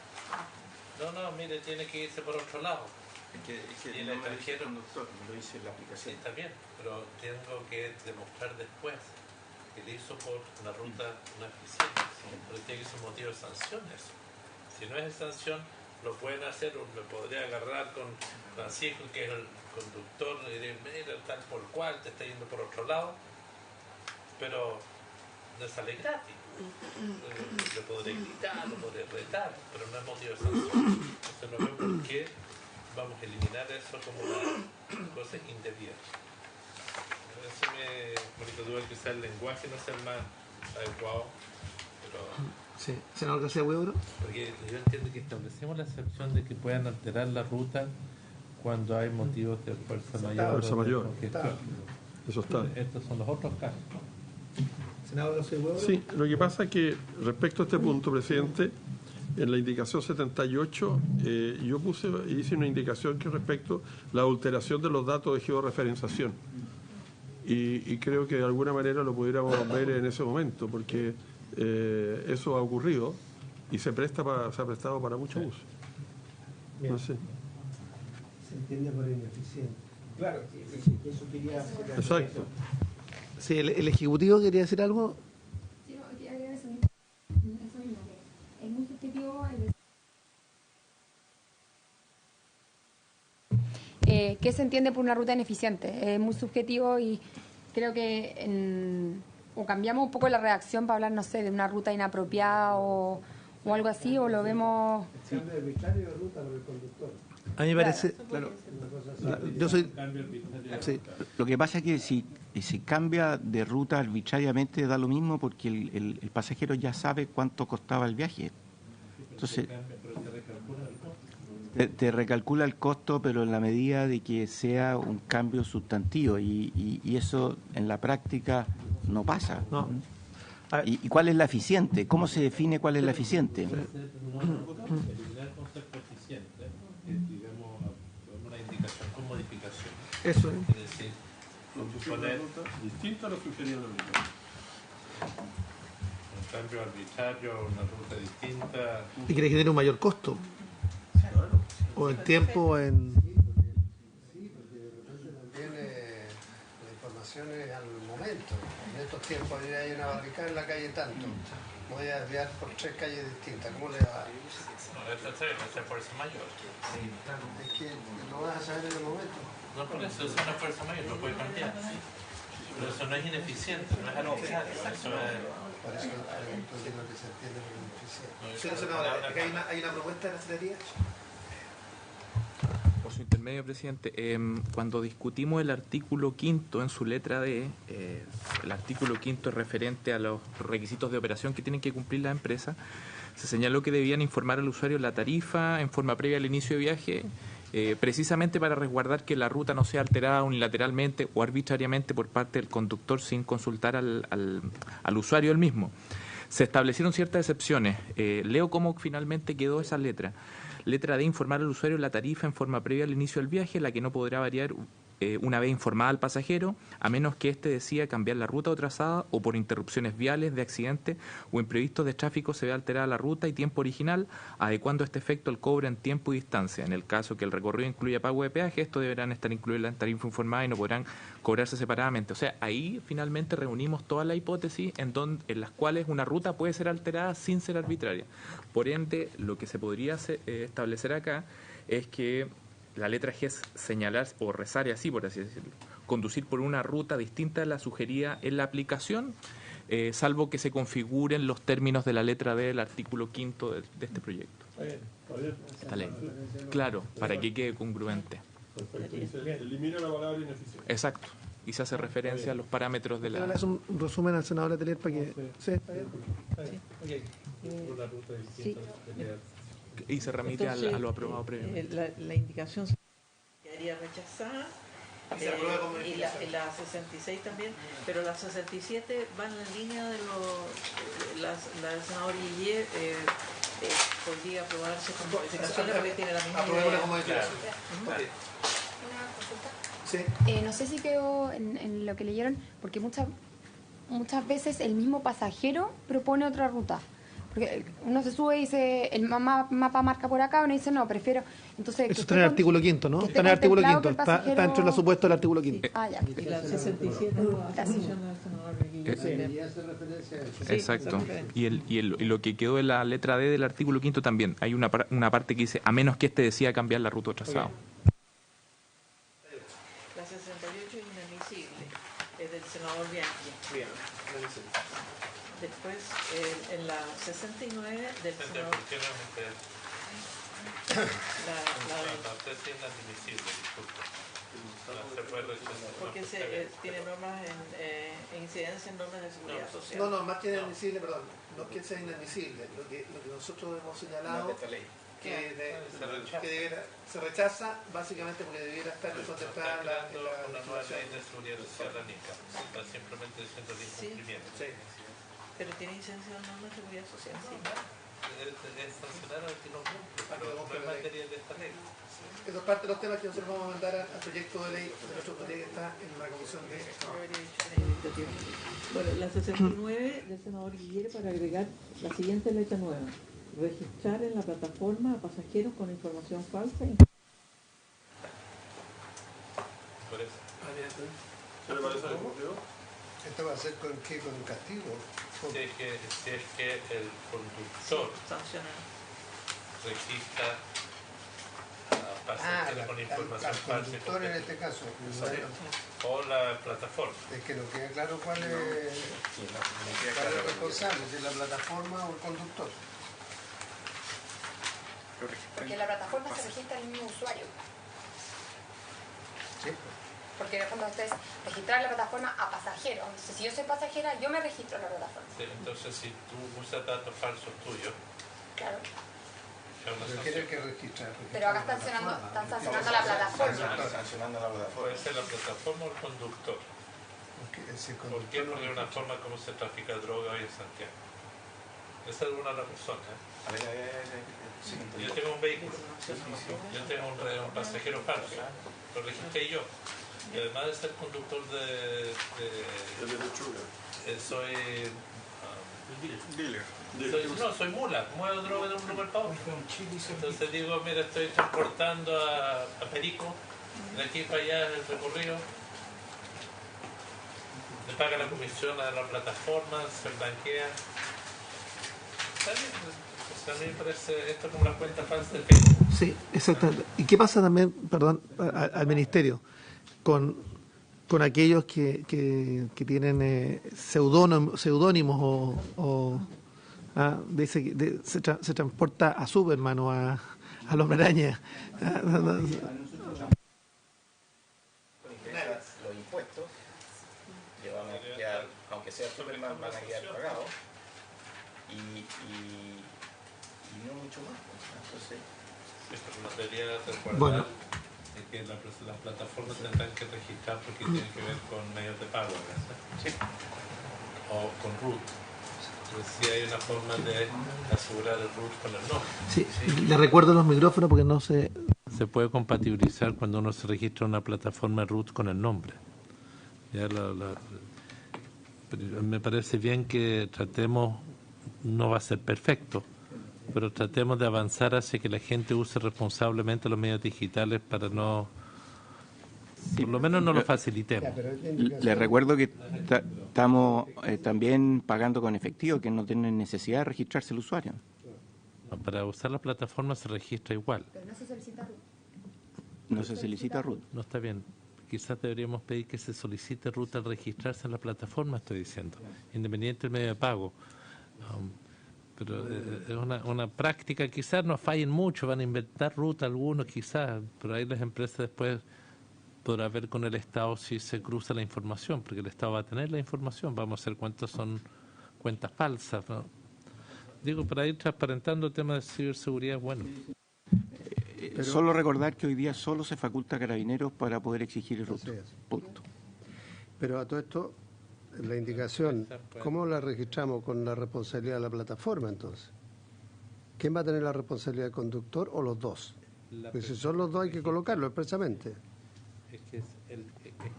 no, mire, tiene que irse por otro lado. Y el extranjero, conductor, lo dice la aplicación. Sí, está bien, pero tengo que demostrar después que le hizo por una ruta no eficiente. Pero tiene que ser un motivo de sanción eso. Si no es de sanción, lo pueden hacer, o me podría agarrar con Francisco, que es el conductor, y decir, mira, tal por cual, te está yendo por otro lado, pero no sale gratis. Le podré gritar, lo podré retar, pero no es motivo de sanción. Entonces no veo por qué vamos a eliminar eso como una cosa indebida. Eso me duda quizás el lenguaje no sea el más adecuado, pero... Sí, senador García Huidobro. Porque yo entiendo que establecemos la excepción de que puedan alterar la ruta cuando hay motivos de fuerza mayor. Fuerza mayor. Congestión. Eso está. Estos son los otros casos. Senador García Huidobro. Sí, lo que pasa es que respecto a este punto, presidente, en la indicación 78 yo hice una indicación que respecto a la adulteración de los datos de georreferenciación. Y creo que de alguna manera lo pudiéramos ver en ese momento, porque eso ha ocurrido y se ha prestado para mucho uso. No sé. Se entiende por ineficiente. Claro, eso quería hacer. Exacto. Sí, el Ejecutivo quería decir algo. Sí, no, quería agregar eso mismo, que es muy subjetivo ¿qué se entiende por una ruta ineficiente? Es muy subjetivo y creo que o cambiamos un poco la redacción para hablar, no sé, de una ruta inapropiada o algo así, o lo vemos... El cambio arbitrario de ruta por el conductor. A mí me parece... Claro. Yo soy... Sí. Lo que pasa es que si cambia de ruta arbitrariamente da lo mismo, porque el pasajero ya sabe cuánto costaba el viaje. Entonces, te recalcula el costo, pero en la medida de que sea un cambio sustantivo, y eso en la práctica no pasa. No. ¿Y cuál es la eficiente? ¿Cómo se define cuál es la eficiente? Eliminar el concepto eficiente, digamos, una indicación con modificación. Eso es. Es decir, poner Distinto a lo sugerido en el libro. un cambio arbitrario, una ruta distinta. Y que le genere un mayor costo. O en tiempo, o en... Sí, porque de repente también la información es al momento. En estos tiempos hay una barricada en la calle tanto. Voy a desviar por 3 calles distintas. ¿Cómo le va? No, esa es fuerza mayor. Es que lo vas a saber en el momento. No, por eso es una fuerza mayor, lo puede cambiar. Pero eso no es ineficiente, no es arbitrario. Eso es Por eso pregunto qué es lo que se entiende por beneficiario. Señor senador, ¿hay una propuesta de la Secretaría? Por su intermedio, presidente, cuando discutimos el artículo 5 en su letra D, el artículo 5 es referente a los requisitos de operación que tienen que cumplir las empresas, se señaló que debían informar al usuario la tarifa en forma previa al inicio de viaje, precisamente para resguardar que la ruta no sea alterada unilateralmente o arbitrariamente por parte del conductor sin consultar al usuario él mismo. Se establecieron ciertas excepciones. Leo cómo finalmente quedó esa letra. Letra D, informar al usuario la tarifa en forma previa al inicio del viaje, la que no podrá variar una vez informada al pasajero, a menos que éste decida cambiar la ruta o trazada o por interrupciones viales, de accidentes o imprevistos de tráfico se vea alterada la ruta y tiempo original, adecuando a este efecto el cobro en tiempo y distancia. En el caso que el recorrido incluya pago de peaje, estos deberán estar incluidos en la tarifa informada y no podrán cobrarse separadamente. O sea, ahí finalmente reunimos todas las hipótesis en las cuales una ruta puede ser alterada sin ser arbitraria. Por ende, lo que se podría establecer acá es que la letra G es señalar o rezar, y así por así decirlo, conducir por una ruta distinta a la sugerida en la aplicación, salvo que se configuren los términos de la letra D del artículo 5 de este proyecto. Esta ley. Claro, para que quede congruente. Elimina la palabra ineficiente. Exacto. Y se hace referencia a los parámetros de la... Es un resumen al senador Letelier para que... ¿Sí? ¿Está bien? Sí. Y se remite Entonces, a lo aprobado previamente. La indicación quedaría rechazada. Y la 66 también, pero la 67 va en la línea de la del senador Guillet, podría aprobarse con modificaciones porque tiene la misma idea. Como declaración. Una consulta. Sí. No sé si quedó en lo que leyeron, porque muchas veces el mismo pasajero propone otra ruta. Porque uno se sube y dice, el mapa marca por acá, uno dice, no, prefiero... Entonces, eso está en el artículo 5, ¿no? Está en el artículo 5, está dentro del supuesto del artículo 5. Ah, ya. Y la 67 la función del senador Guillet. Exacto. Y lo que quedó en la letra D del artículo 5 también. Hay una parte que dice, a menos que éste decida cambiar la ruta o trazado. La 68 es inadmisible, es del senador Bianchi. Bien, Después, en la 69 del senador... ¿Por qué no la tesis es inadmisible, disculpa. Se puede rechazar. Porque tiene normas en incidencia en normas de seguridad social. No, más que inadmisible, perdón, no es que sea inadmisible, lo que nosotros hemos señalado se rechaza básicamente porque debiera estar contemplada en la una nueva ley de seguridad social ANICA. Está simplemente diciendo el incumplimiento. Sí. Pero tiene incidencia en normas de seguridad social, sí. Es sancionar al que no cumple, pero no es materia de esta ley. Eso es parte de los temas que nosotros vamos a mandar al proyecto de ley de nuestro autoridad que está en la comisión de... Bueno, la 69 del senador Guillet para agregar la siguiente letra nueva. Registrar en la plataforma a pasajeros con información falsa. Por eso. ¿Se le parece al Ejecutivo? ¿Esto va a ser con qué? ¿Con un castigo? Si es que el conductor registra a pasajeros con información al falsa. conductor en este caso. O la plataforma. Es que no queda claro cuál es el responsable, si es la plataforma o el conductor. Porque la plataforma se registra el mismo usuario. Sí. Porque en el fondo ustedes registrar la plataforma a pasajeros. Entonces, si yo soy pasajera, yo me registro en la plataforma. Sí, entonces, si tú usas datos falsos tuyos, claro. es una Pero sanción. tiene que registrar. Pero acá están sancionando la plataforma. Sancionando la plataforma. Puede ser la plataforma o el conductor. ¿Por qué? Porque es una forma como se trafica droga hoy en Santiago. Esa es una de las razones. Yo tengo un vehículo, yo tengo un pasajero falso, lo registré yo. Y además de ser conductor soy soy mula, muevo droga de un lugar para otro. Entonces digo, mira, estoy transportando a Perico, de aquí para allá el recorrido. Le paga la comisión a la plataforma, se blanquea. ¿Está bien? A mí me parece esto como una cuenta falsa de Facebook. Sí, exactamente. ¿Y qué pasa también, perdón, al Ministerio? Con con aquellos que tienen seudónimos dice que se transporta a Superman o a los Hombre-Araña. Los impuestos que van a quedar, aunque sea Superman, van a quedar pagados y no mucho más. Entonces, no debería recordar bueno, que las plataformas tendrán que registrar porque tienen que ver con medios de pago, ¿verdad? Sí. O con root. Entonces, sí hay una forma de asegurar el root con el nombre. Sí, le recuerdo los micrófonos porque no se... Se puede compatibilizar cuando uno se registra en una plataforma root con el nombre. Ya me parece bien que tratemos, no va a ser perfecto, pero tratemos de avanzar hacia que la gente use responsablemente los medios digitales para no, por lo menos no lo facilitemos. Les recuerdo que estamos también pagando con efectivo, que no tienen necesidad de registrarse el usuario. Para usar la plataforma se registra igual. Pero no se solicita root. No se solicita root. No está bien. Quizás deberíamos pedir que se solicite root al registrarse en la plataforma, estoy diciendo, independiente del medio de pago. Pero es una práctica, quizás no fallen mucho, van a inventar root algunos quizás, pero ahí las empresas después podrán ver con el Estado si se cruza la información, porque el Estado va a tener la información, vamos a ver cuántas son cuentas falsas, ¿no? Digo, para ir transparentando el tema de ciberseguridad, bueno. Solo recordar que hoy día solo se faculta a Carabineros para poder exigir el root. Punto. Pero a todo esto, la indicación, ¿cómo la registramos con la responsabilidad de la plataforma entonces? ¿Quién va a tener la responsabilidad, el conductor o los dos? Porque si son los dos hay que colocarlo expresamente. Es que es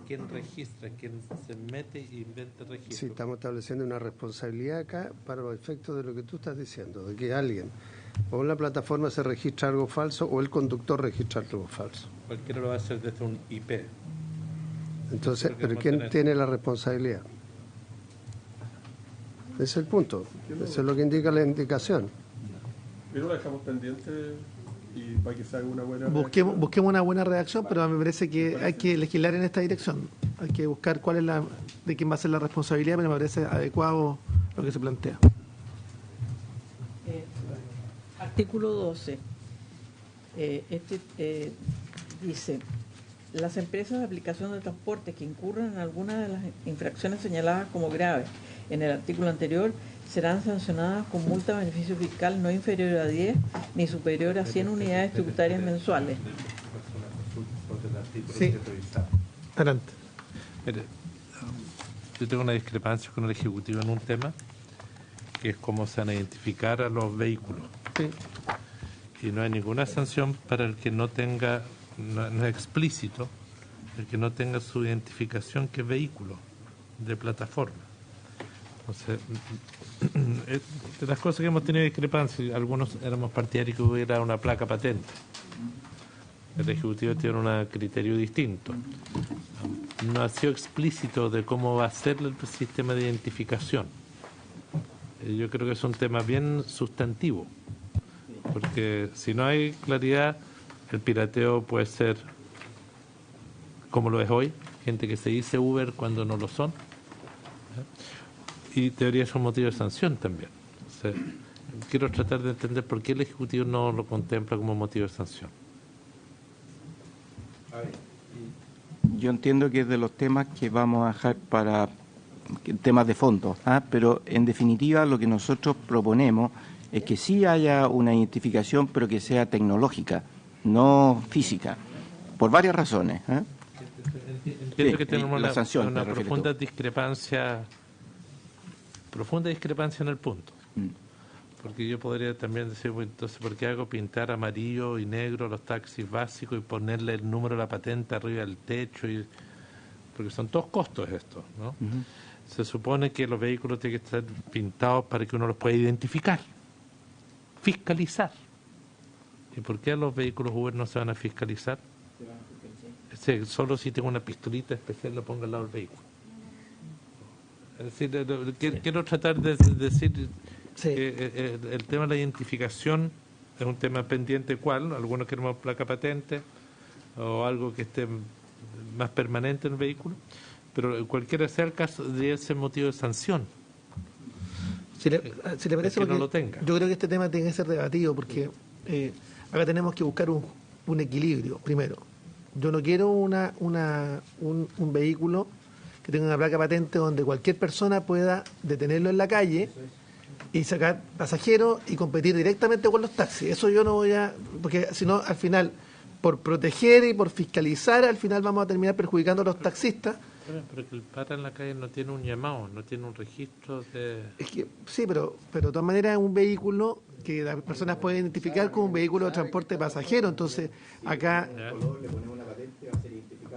quien registra, quien se mete y inventa el registro. Sí, estamos estableciendo una responsabilidad acá para los efectos de lo que tú estás diciendo, de que alguien o en la plataforma se registra algo falso o el conductor registra algo falso. Cualquiera lo va a hacer desde un IP. Entonces, ¿pero quién tiene la responsabilidad? Ese es el punto. Eso es lo que indica la indicación. Pero lo dejamos pendiente y para que se haga una buena Busquemos una buena redacción, pero me parece que hay que legislar en esta dirección. Hay que buscar cuál es de quién va a ser la responsabilidad, pero me parece adecuado lo que se plantea. Artículo 12. Dice: las empresas de aplicación de transporte que incurran en alguna de las infracciones señaladas como graves en el artículo anterior serán sancionadas con multa de beneficio fiscal no inferior a 10 ni superior a 100 unidades tributarias mensuales. Sí. Adelante. Mire, yo tengo una discrepancia con el Ejecutivo en un tema, que es cómo se van a identificar a los vehículos. Sí. Y no hay ninguna sanción para el que no tenga, no es explícito, el que no tenga su identificación que es vehículo de plataforma. Entonces, de las cosas que hemos tenido discrepancias, algunos éramos partidarios que hubiera una placa patente. El Ejecutivo tiene un criterio distinto. No ha sido explícito de cómo va a ser el sistema de identificación. Yo creo que es un tema bien sustantivo, porque si no hay claridad, el pirateo puede ser como lo es hoy, gente que se dice Uber cuando no lo son, y debería ser un motivo de sanción también. O sea, quiero tratar de entender por qué el Ejecutivo no lo contempla como motivo de sanción. Yo entiendo que es de los temas que vamos a dejar para temas de fondo, pero en definitiva lo que nosotros proponemos es que sí haya una identificación, pero que sea tecnológica, no física, por varias razones. Entiendo que tenemos la sanción, una profunda discrepancia en el punto. Porque yo podría también decir, bueno, entonces, ¿por qué hago pintar amarillo y negro los taxis básicos y ponerle el número de la patente arriba del techo? Porque son todos costos estos, ¿no? Se supone que los vehículos tienen que estar pintados para que uno los pueda identificar, fiscalizar. ¿Y por qué a los vehículos Uber no se van a fiscalizar? Solo si tengo una pistolita especial lo pongo al lado del vehículo. Es decir, quiero tratar de decir que el tema de la identificación es un tema pendiente. ¿Cuál? Algunos queremos placa patente o algo que esté más permanente en el vehículo, pero cualquiera sea el caso, debería ser motivo de sanción. Si le parece, que no lo tenga. Yo creo que este tema tiene que ser debatido porque acá tenemos que buscar un equilibrio. Primero, yo no quiero un vehículo que tenga una placa patente donde cualquier persona pueda detenerlo en la calle y sacar pasajeros y competir directamente con los taxis. Eso yo no voy a... Porque si no, al final, por proteger y por fiscalizar, al final vamos a terminar perjudicando a los taxistas. Pero que el pata en la calle no tiene un llamado, no tiene un registro de... Es que, sí, pero de todas maneras es un vehículo que las personas pueden identificar como un vehículo de transporte de pasajeros. Entonces, acá...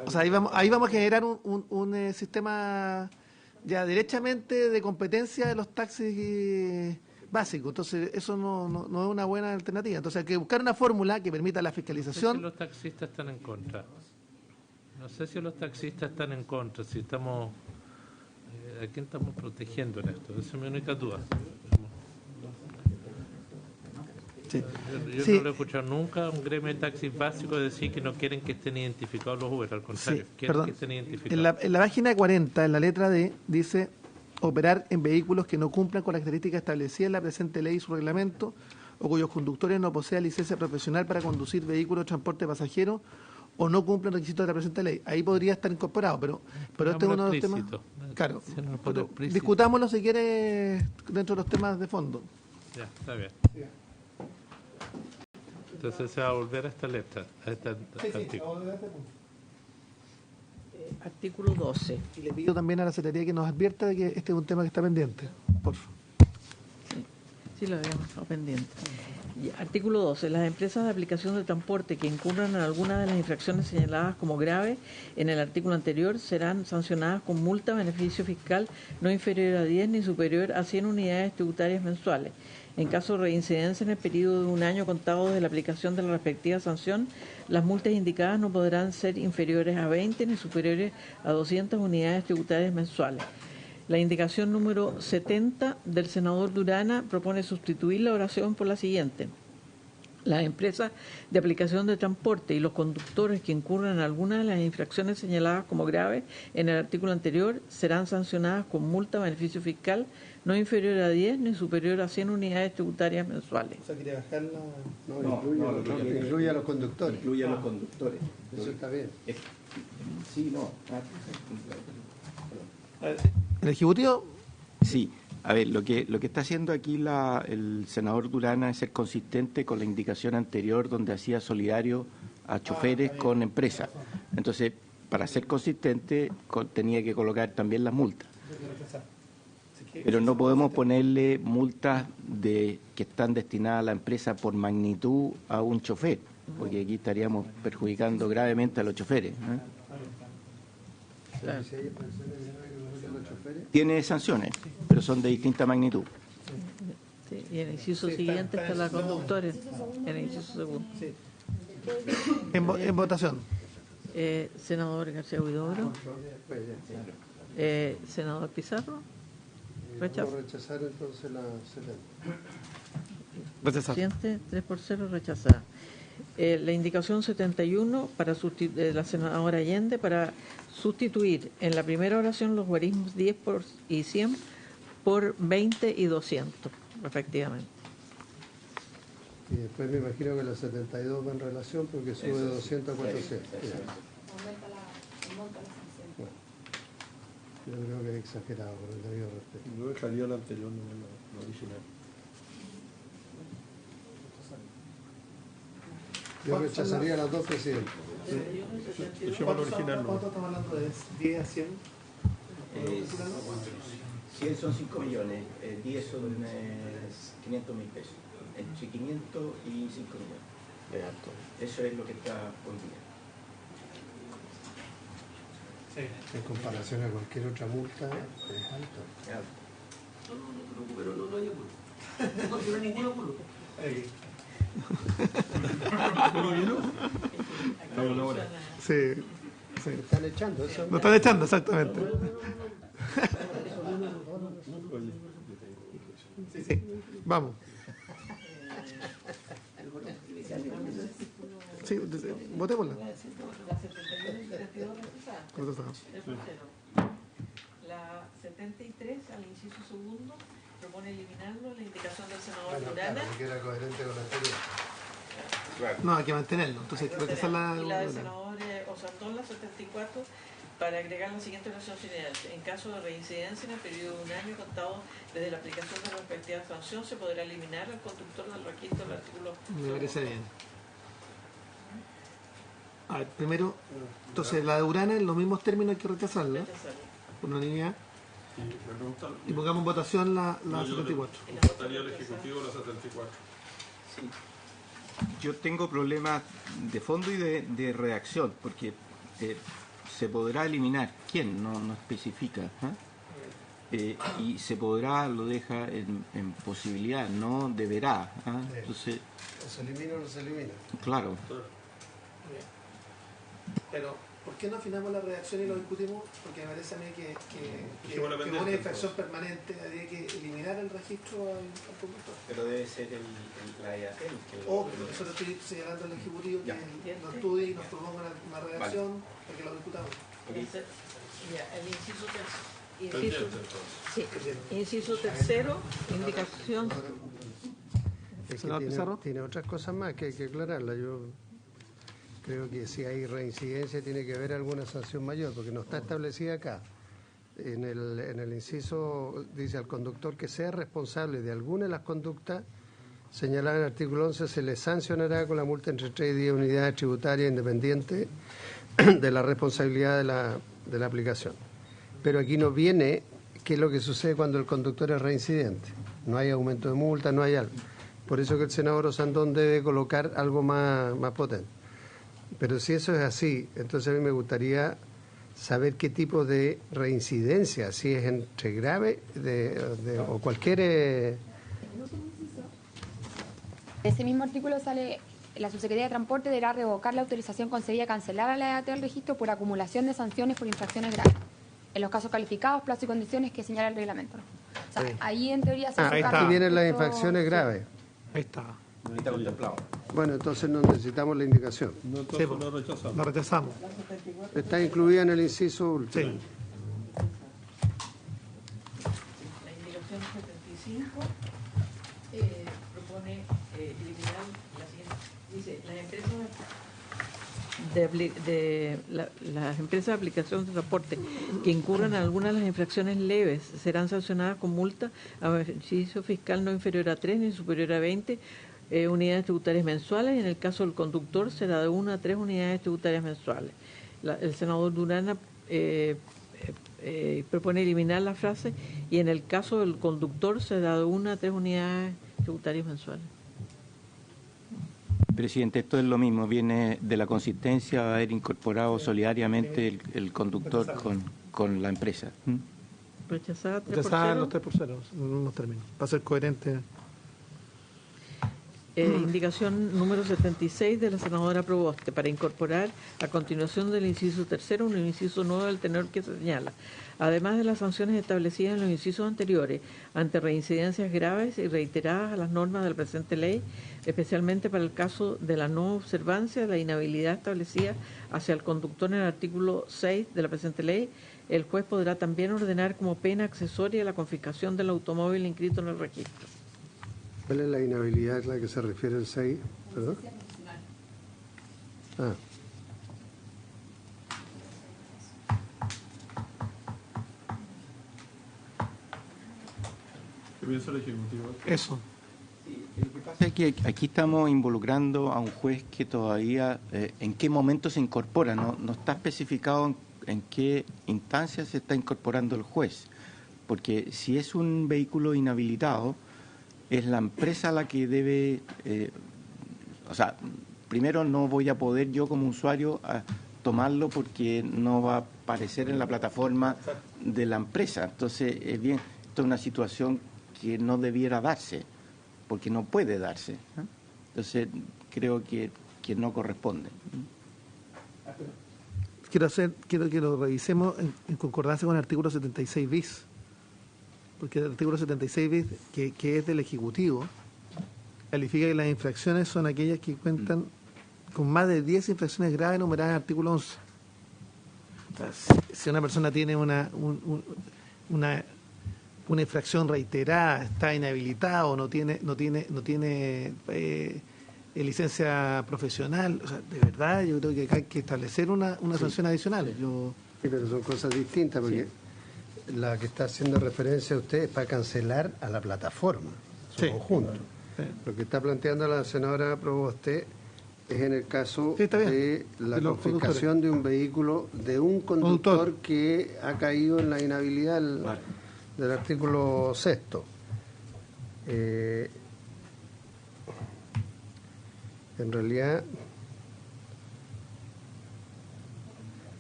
O sea, ahí vamos a generar un sistema ya derechamente de competencia de los taxis básicos. Entonces, eso no es una buena alternativa. Entonces, hay que buscar una fórmula que permita la fiscalización. No sé si los taxistas están en contra. No sé si los taxistas están en contra, si estamos... ¿A quién estamos protegiendo en esto? Esa es mi única duda. Sí. Yo Sí. no lo he escuchado nunca a un gremio de taxis básicos decir que no quieren que estén identificados los Uber, al contrario, Sí, quieren perdón. que estén identificados. En la página 40, en la letra D, dice operar en vehículos que no cumplan con las características establecidas en la presente ley y su reglamento o cuyos conductores no posean licencia profesional para conducir vehículos de transporte de pasajeros o no cumplen requisitos de la presente ley. Ahí podría estar incorporado, pero este es uno de los temas... Claro, pero discutámoslo si quiere dentro de los temas de fondo. Ya, está bien. Entonces se va a volver a esta letra, a este artículo. Artículo 12. Y le pido también a la Secretaría que nos advierta de que este es un tema que está pendiente, por favor. Sí, lo habíamos estado pendiente. Y artículo 12. Las empresas de aplicación de transporte que incurran en alguna de las infracciones señaladas como graves en el artículo anterior serán sancionadas con multa beneficio fiscal no inferior a 10 ni superior a 100 unidades tributarias mensuales. En caso de reincidencia en el periodo de un año contado desde la aplicación de la respectiva sanción, las multas indicadas no podrán ser inferiores a 20 ni superiores a 200 unidades tributarias mensuales. La indicación número 70 del senador Durana propone sustituir la oración por la siguiente. Las empresas de aplicación de transporte y los conductores que incurran en alguna de las infracciones señaladas como graves en el artículo anterior serán sancionadas con multa beneficio fiscal no inferior a 10 ni superior a 100 unidades tributarias mensuales. O sea, quería bajarla. Incluye a los conductores. Incluye a los conductores. Eso está bien. Sí, no. ¿El Ejecutivo? Sí. A ver, lo que está haciendo aquí el senador Durana es ser consistente con la indicación anterior donde hacía solidario a choferes con empresas. Entonces, para ser consistente, tenía que colocar también las multas. Pero no podemos ponerle multas que están destinadas a la empresa por magnitud a un chofer, porque aquí estaríamos perjudicando gravemente a los choferes. Claro. Tiene sanciones, pero son de distinta magnitud. Sí, y en el inciso siguiente está la conductores, en el inciso segundo. En votación. Senador García Huidobro. Senador Pizarro. Vamos a rechazar entonces la 70. Rechazar. Presidente, 3-0, rechazada. La indicación 71 de la senadora Allende para sustituir en la primera oración los guarismos 10 y 100 por 20 y 200, respectivamente. Y después me imagino que la 72 va en relación porque sube de 200 a 400. Bueno, yo creo que era exagerado, con el debido respeto. Yo dejaría la anterior, no la original. Yo rechazaría las dos, presidente. Dejemos la original. ¿Cuánto estamos hablando de 10 a 100? 100 son 5 millones, 10 son 500.000 pesos. Entre 500 y 5 millones. Eso es lo que está hoy día. En comparación a cualquier otra multa, es alto. No hay multa. No tiene ninguna multa. Sí, sí. Lo están echando, eso. Lo están echando, exactamente. Sí, sí. Vamos. Sí, votémosla. La 71 y 72 rechazadas. La 73, al inciso segundo, propone eliminarlo la indicación del senador Durana. Que era coherente con la anterior. No, hay que mantenerlo. Entonces hay que rechazar la... Y la del senador Osandón, la 74, para agregar la siguiente oración general. En caso de reincidencia en el periodo de un año contado desde la aplicación de la respectiva sanción, se podrá eliminar al conductor del registro del artículo. Me parece bien. A ver, primero, entonces la de Urana en los mismos términos hay que rechazarla. Por unanimidad. Y pongamos en votación la 74. Votaría el Ejecutivo la 74. Sí. Yo tengo problemas de fondo y de redacción, porque se podrá eliminar. ¿Quién? No especifica. Y se podrá, lo deja en posibilidad, no deberá. Entonces, ¿o se elimina o no se elimina? Claro. Pero, ¿por qué no afinamos la redacción y lo discutimos? Porque me parece a mí que una infracción permanente habría que eliminar el registro al conductor. Pero debe ser la EATEL. Pero eso lo estoy señalando al Ejecutivo, que lo estudie y nos proponga una redacción para que lo discutamos. El inciso tercero, indicación. Es que tiene otras cosas más que hay que aclararla. Yo creo que si hay reincidencia tiene que haber alguna sanción mayor, porque no está establecida acá. En el inciso dice al conductor que sea responsable de alguna de las conductas señaladas en el artículo 11 se le sancionará con la multa entre 3 y 10 unidades tributarias independiente de la responsabilidad de la aplicación. Pero aquí no viene qué es lo que sucede cuando el conductor es reincidente. No hay aumento de multa, no hay algo. Por eso que el senador Osandón debe colocar algo más potente. Pero si eso es así, entonces a mí me gustaría saber qué tipo de reincidencia, si es entre grave o cualquier... Ese mismo artículo sale, la Subsecretaría de Transporte deberá revocar la autorización concedida a cancelar a la EAT del registro por acumulación de sanciones por infracciones graves. En los casos calificados, plazo y condiciones que señala el reglamento. O sea, ahí en teoría se ahí está. Aquí vienen las infracciones graves. Ahí está. Está contemplado. Bueno, entonces no necesitamos la indicación. No, entonces lo rechazamos. Lo rechazamos. Está incluida en el inciso último. Sí. La indicación 75 propone eliminar la siguiente. Dice, las empresas de aplicación de transporte que incurran en algunas de las infracciones leves serán sancionadas con multa a beneficio fiscal no inferior a 3 ni superior a 20 unidades tributarias mensuales, y en el caso del conductor será de 1 a 3 unidades tributarias mensuales. El senador Durana propone eliminar la frase y en el caso del conductor será de 1 a 3 unidades tributarias mensuales. Presidente, esto es lo mismo, viene de la consistencia de haber incorporado solidariamente el conductor con la empresa. Rechazada 3 Rechazada por los 3 por 0, en los mismos términos. Para ser coherente. Indicación número 76 de la senadora Proboste para incorporar a continuación del inciso tercero un inciso nuevo del tenor que se señala. Además de las sanciones establecidas en los incisos anteriores ante reincidencias graves y reiteradas a las normas de la presente ley, especialmente para el caso de la no observancia de la inhabilidad establecida hacia el conductor en el artículo 6 de la presente ley, el juez podrá también ordenar como pena accesoria la confiscación del automóvil inscrito en el registro. ¿Cuál es la inhabilidad a la que se refiere el 6? ¿Perdón? Ah. ¿Qué piensa el Ejecutivo? Eso. Lo que pasa es que aquí estamos involucrando a un juez que todavía, en qué momento se incorpora, no está especificado en qué instancia se está incorporando el juez, porque si es un vehículo inhabilitado, es la empresa la que debe, o sea, primero no voy a poder yo como usuario tomarlo porque no va a aparecer en la plataforma de la empresa. Entonces, es bien, esto es una situación que no debiera darse, porque no puede darse. Entonces, creo que no corresponde. Quiero que lo revisemos en concordancia con el artículo 76 bis. Porque el artículo 76 bis, que es del Ejecutivo, califica que las infracciones son aquellas que cuentan con más de 10 infracciones graves enumeradas en el artículo 11. O sea, si una persona tiene una infracción reiterada, está inhabilitado, no tiene licencia profesional, o sea, de verdad yo creo que hay que establecer una sanción adicional. Sí, pero son cosas distintas, porque la que está haciendo referencia a usted es para cancelar a la plataforma, su conjunto. Sí. Lo que está planteando la senadora Proboste es en el caso de la confiscación de un vehículo de un conductor que ha caído en la inhabilidad del artículo 6º. En realidad,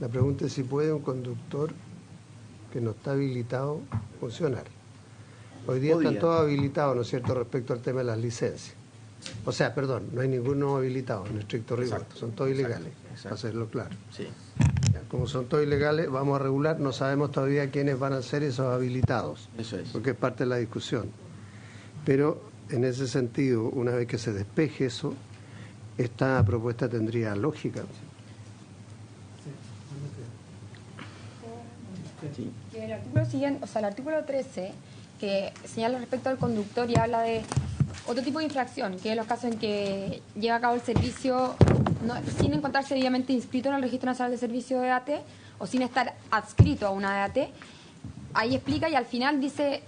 la pregunta es si puede un conductor que no está habilitado funcionar. Hoy día están todos habilitados, ¿no es cierto?, respecto al tema de las licencias. O sea, perdón, no hay ninguno habilitado en estricto rigor, son todos ilegales, para hacerlo claro. Sí. Ya, como son todos ilegales, vamos a regular, no sabemos todavía quiénes van a ser esos habilitados, Eso es. porque es parte de la discusión. Pero en ese sentido, una vez que se despeje eso, esta propuesta tendría lógica. Sí. El artículo siguiente, o sea, el artículo 13, que señala respecto al conductor y habla de otro tipo de infracción, que es los casos en que lleva a cabo el servicio sin encontrarse debidamente inscrito en el Registro Nacional de Servicio de AT o sin estar adscrito a una DAT. Ahí explica y al final dice: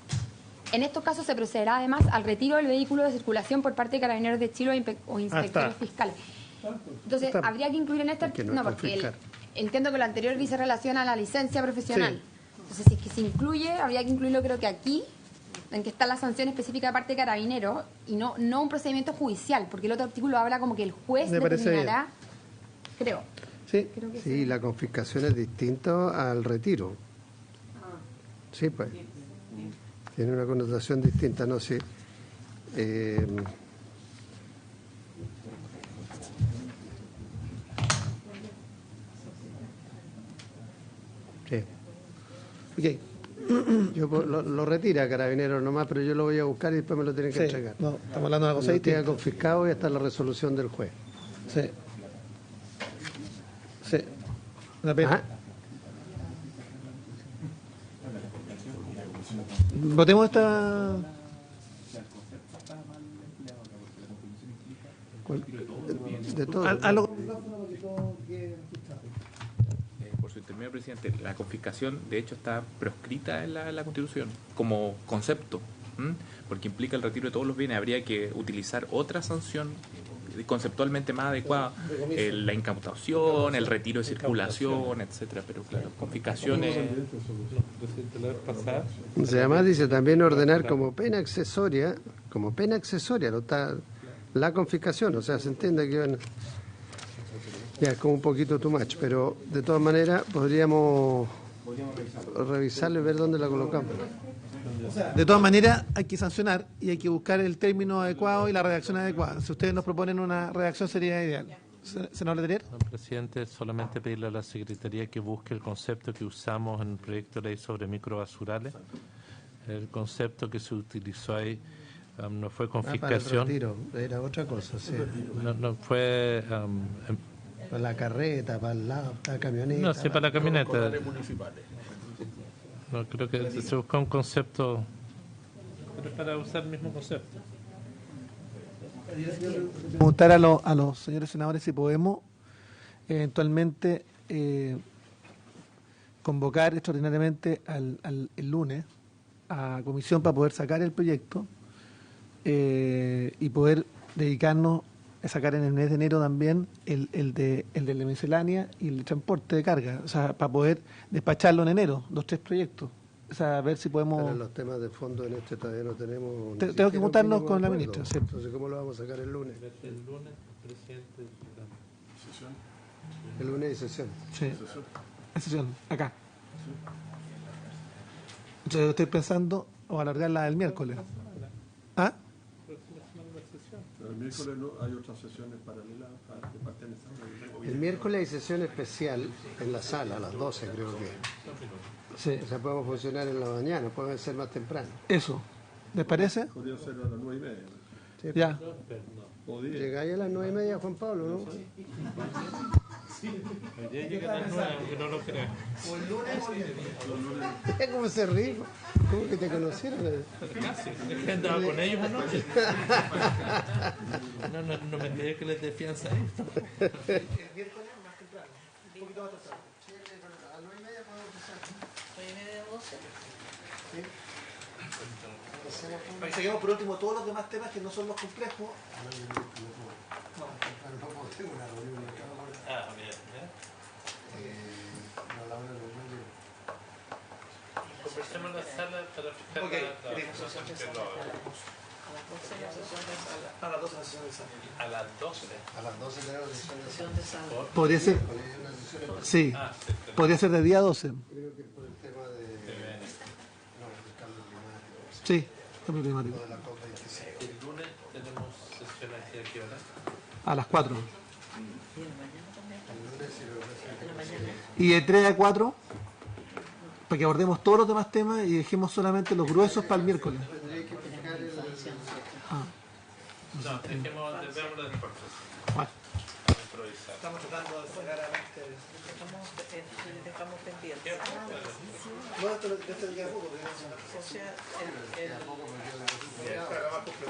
en estos casos se procederá además al retiro del vehículo de circulación por parte de Carabineros de Chile o inspectores fiscales. Entonces, habría que incluir en esta... No, porque entiendo que lo anterior dice relación a la licencia profesional. Sí. Entonces, si es que se incluye, habría que incluirlo, creo que aquí, en que está la sanción específica de parte de Carabineros y no un procedimiento judicial, porque el otro artículo habla como que el juez determinará, creo. Sí, creo que sí, la confiscación es distinto al retiro. Sí, pues. Tiene una connotación distinta, no sé. Sí. Okay. Yo lo retira Carabineros nomás, pero yo lo voy a buscar y después me lo tienen que entregar. No, estamos hablando de una cosa distinta. Confiscado y hasta la resolución del juez. Sí. Sí. Una pena. ¿Ah? Votemos esta... De todo. Por su intermedio, presidente, la confiscación de hecho está proscrita en la Constitución como concepto, porque implica el retiro de todos los bienes. Habría que utilizar otra sanción conceptualmente más adecuada, la incautación, el retiro de circulación, etcétera. Pero claro, confiscaciones... Además dice también ordenar como pena accesoria, la confiscación, o sea, se entiende que bueno, ya es como un poquito too much, pero de todas maneras podríamos revisarlo y ver dónde la colocamos. De todas maneras, hay que sancionar y hay que buscar el término adecuado y la redacción adecuada. Si ustedes nos proponen una redacción, sería ideal. Senador Letelier. Presidente, solamente pedirle a la Secretaría que busque el concepto que usamos en el proyecto de ley sobre microbasurales. El concepto que se utilizó ahí no fue confiscación. Para el retiro, era otra cosa, sí. No fue... para la carreta, para la camioneta. No, sí, para la camioneta. No, creo que se buscó un concepto, pero para usar el mismo concepto. Preguntar a los señores senadores si podemos eventualmente convocar extraordinariamente el lunes a comisión para poder sacar el proyecto y poder dedicarnos a sacar en el mes de enero también el de la miscelánea y el de transporte de carga, o sea, para poder despacharlo en enero, 2-3 proyectos, o sea, a ver si podemos... Pero los temas de fondo en este todavía no tenemos... Tengo que juntarnos con la ministra, ¿sí? Entonces, ¿cómo lo vamos a sacar el lunes? El lunes, presidente. ¿Sesión? El lunes y sesión. Sí, sesión, acá. Entonces, estoy pensando o alargarla el miércoles. ¿Ah? El miércoles no, hay otras sesiones paralelas de parte de el miércoles hay sesión especial en la sala, a las 12 creo que. Sí. O sea, podemos funcionar en la mañana, podemos ser más temprano. Eso. ¿Les parece? Podría ser a las 9:30. Ya. Llegáis a las 9:30, Juan Pablo, ¿no? Hoy día llega a las 9, aunque no lo crean. O el lunes o el viernes. ¿Cómo se ríe? ¿Cómo que te conocieron? Casi. Es que andaba con ellos anoche. No me enteré que les dé fianza a esto. El miércoles más temprano. Un poquito más temprano. Sí, a las 9:30 podemos empezar. 9:30, 12. ¿Sí? Para que saquemos por último todos los demás temas que no son los complejos. No, tengo una reunión acá. Ah, bien. A la hora del medio. Conversemos en la sala para fijar Ok, la listo. sesión que lo haga. A las 12 la sesión de sala. A las 12 la sesión de sala. A las 12. A las 12 tenemos Sesión de sala. Podría ser. Sí. Podría ser de día 12. Creo que por el tema de. No, del cambio climático. Sí, cambio climático. De la COP26. El lunes tenemos sesión aquí a qué hora. A las 4. Y en la mañana también. El lunes sí lo En la mañana. Y de 3 a 4, para que abordemos todos los demás temas y dejemos solamente los gruesos para el miércoles. tendría que fijar el. Ah, No, dejemos de verlo después. bueno. Improvisar. Estamos tratando de sacar a Dejamos pendiente. No, esto le queda poco. O sea,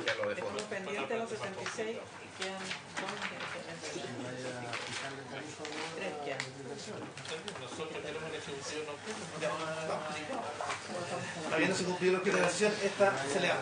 Ya lo dejo. dejamos pendiente los 76 y quedan 2 3 ya. Nosotros queremos la ejecución Habiéndose cumplido la explicación, esta se le da.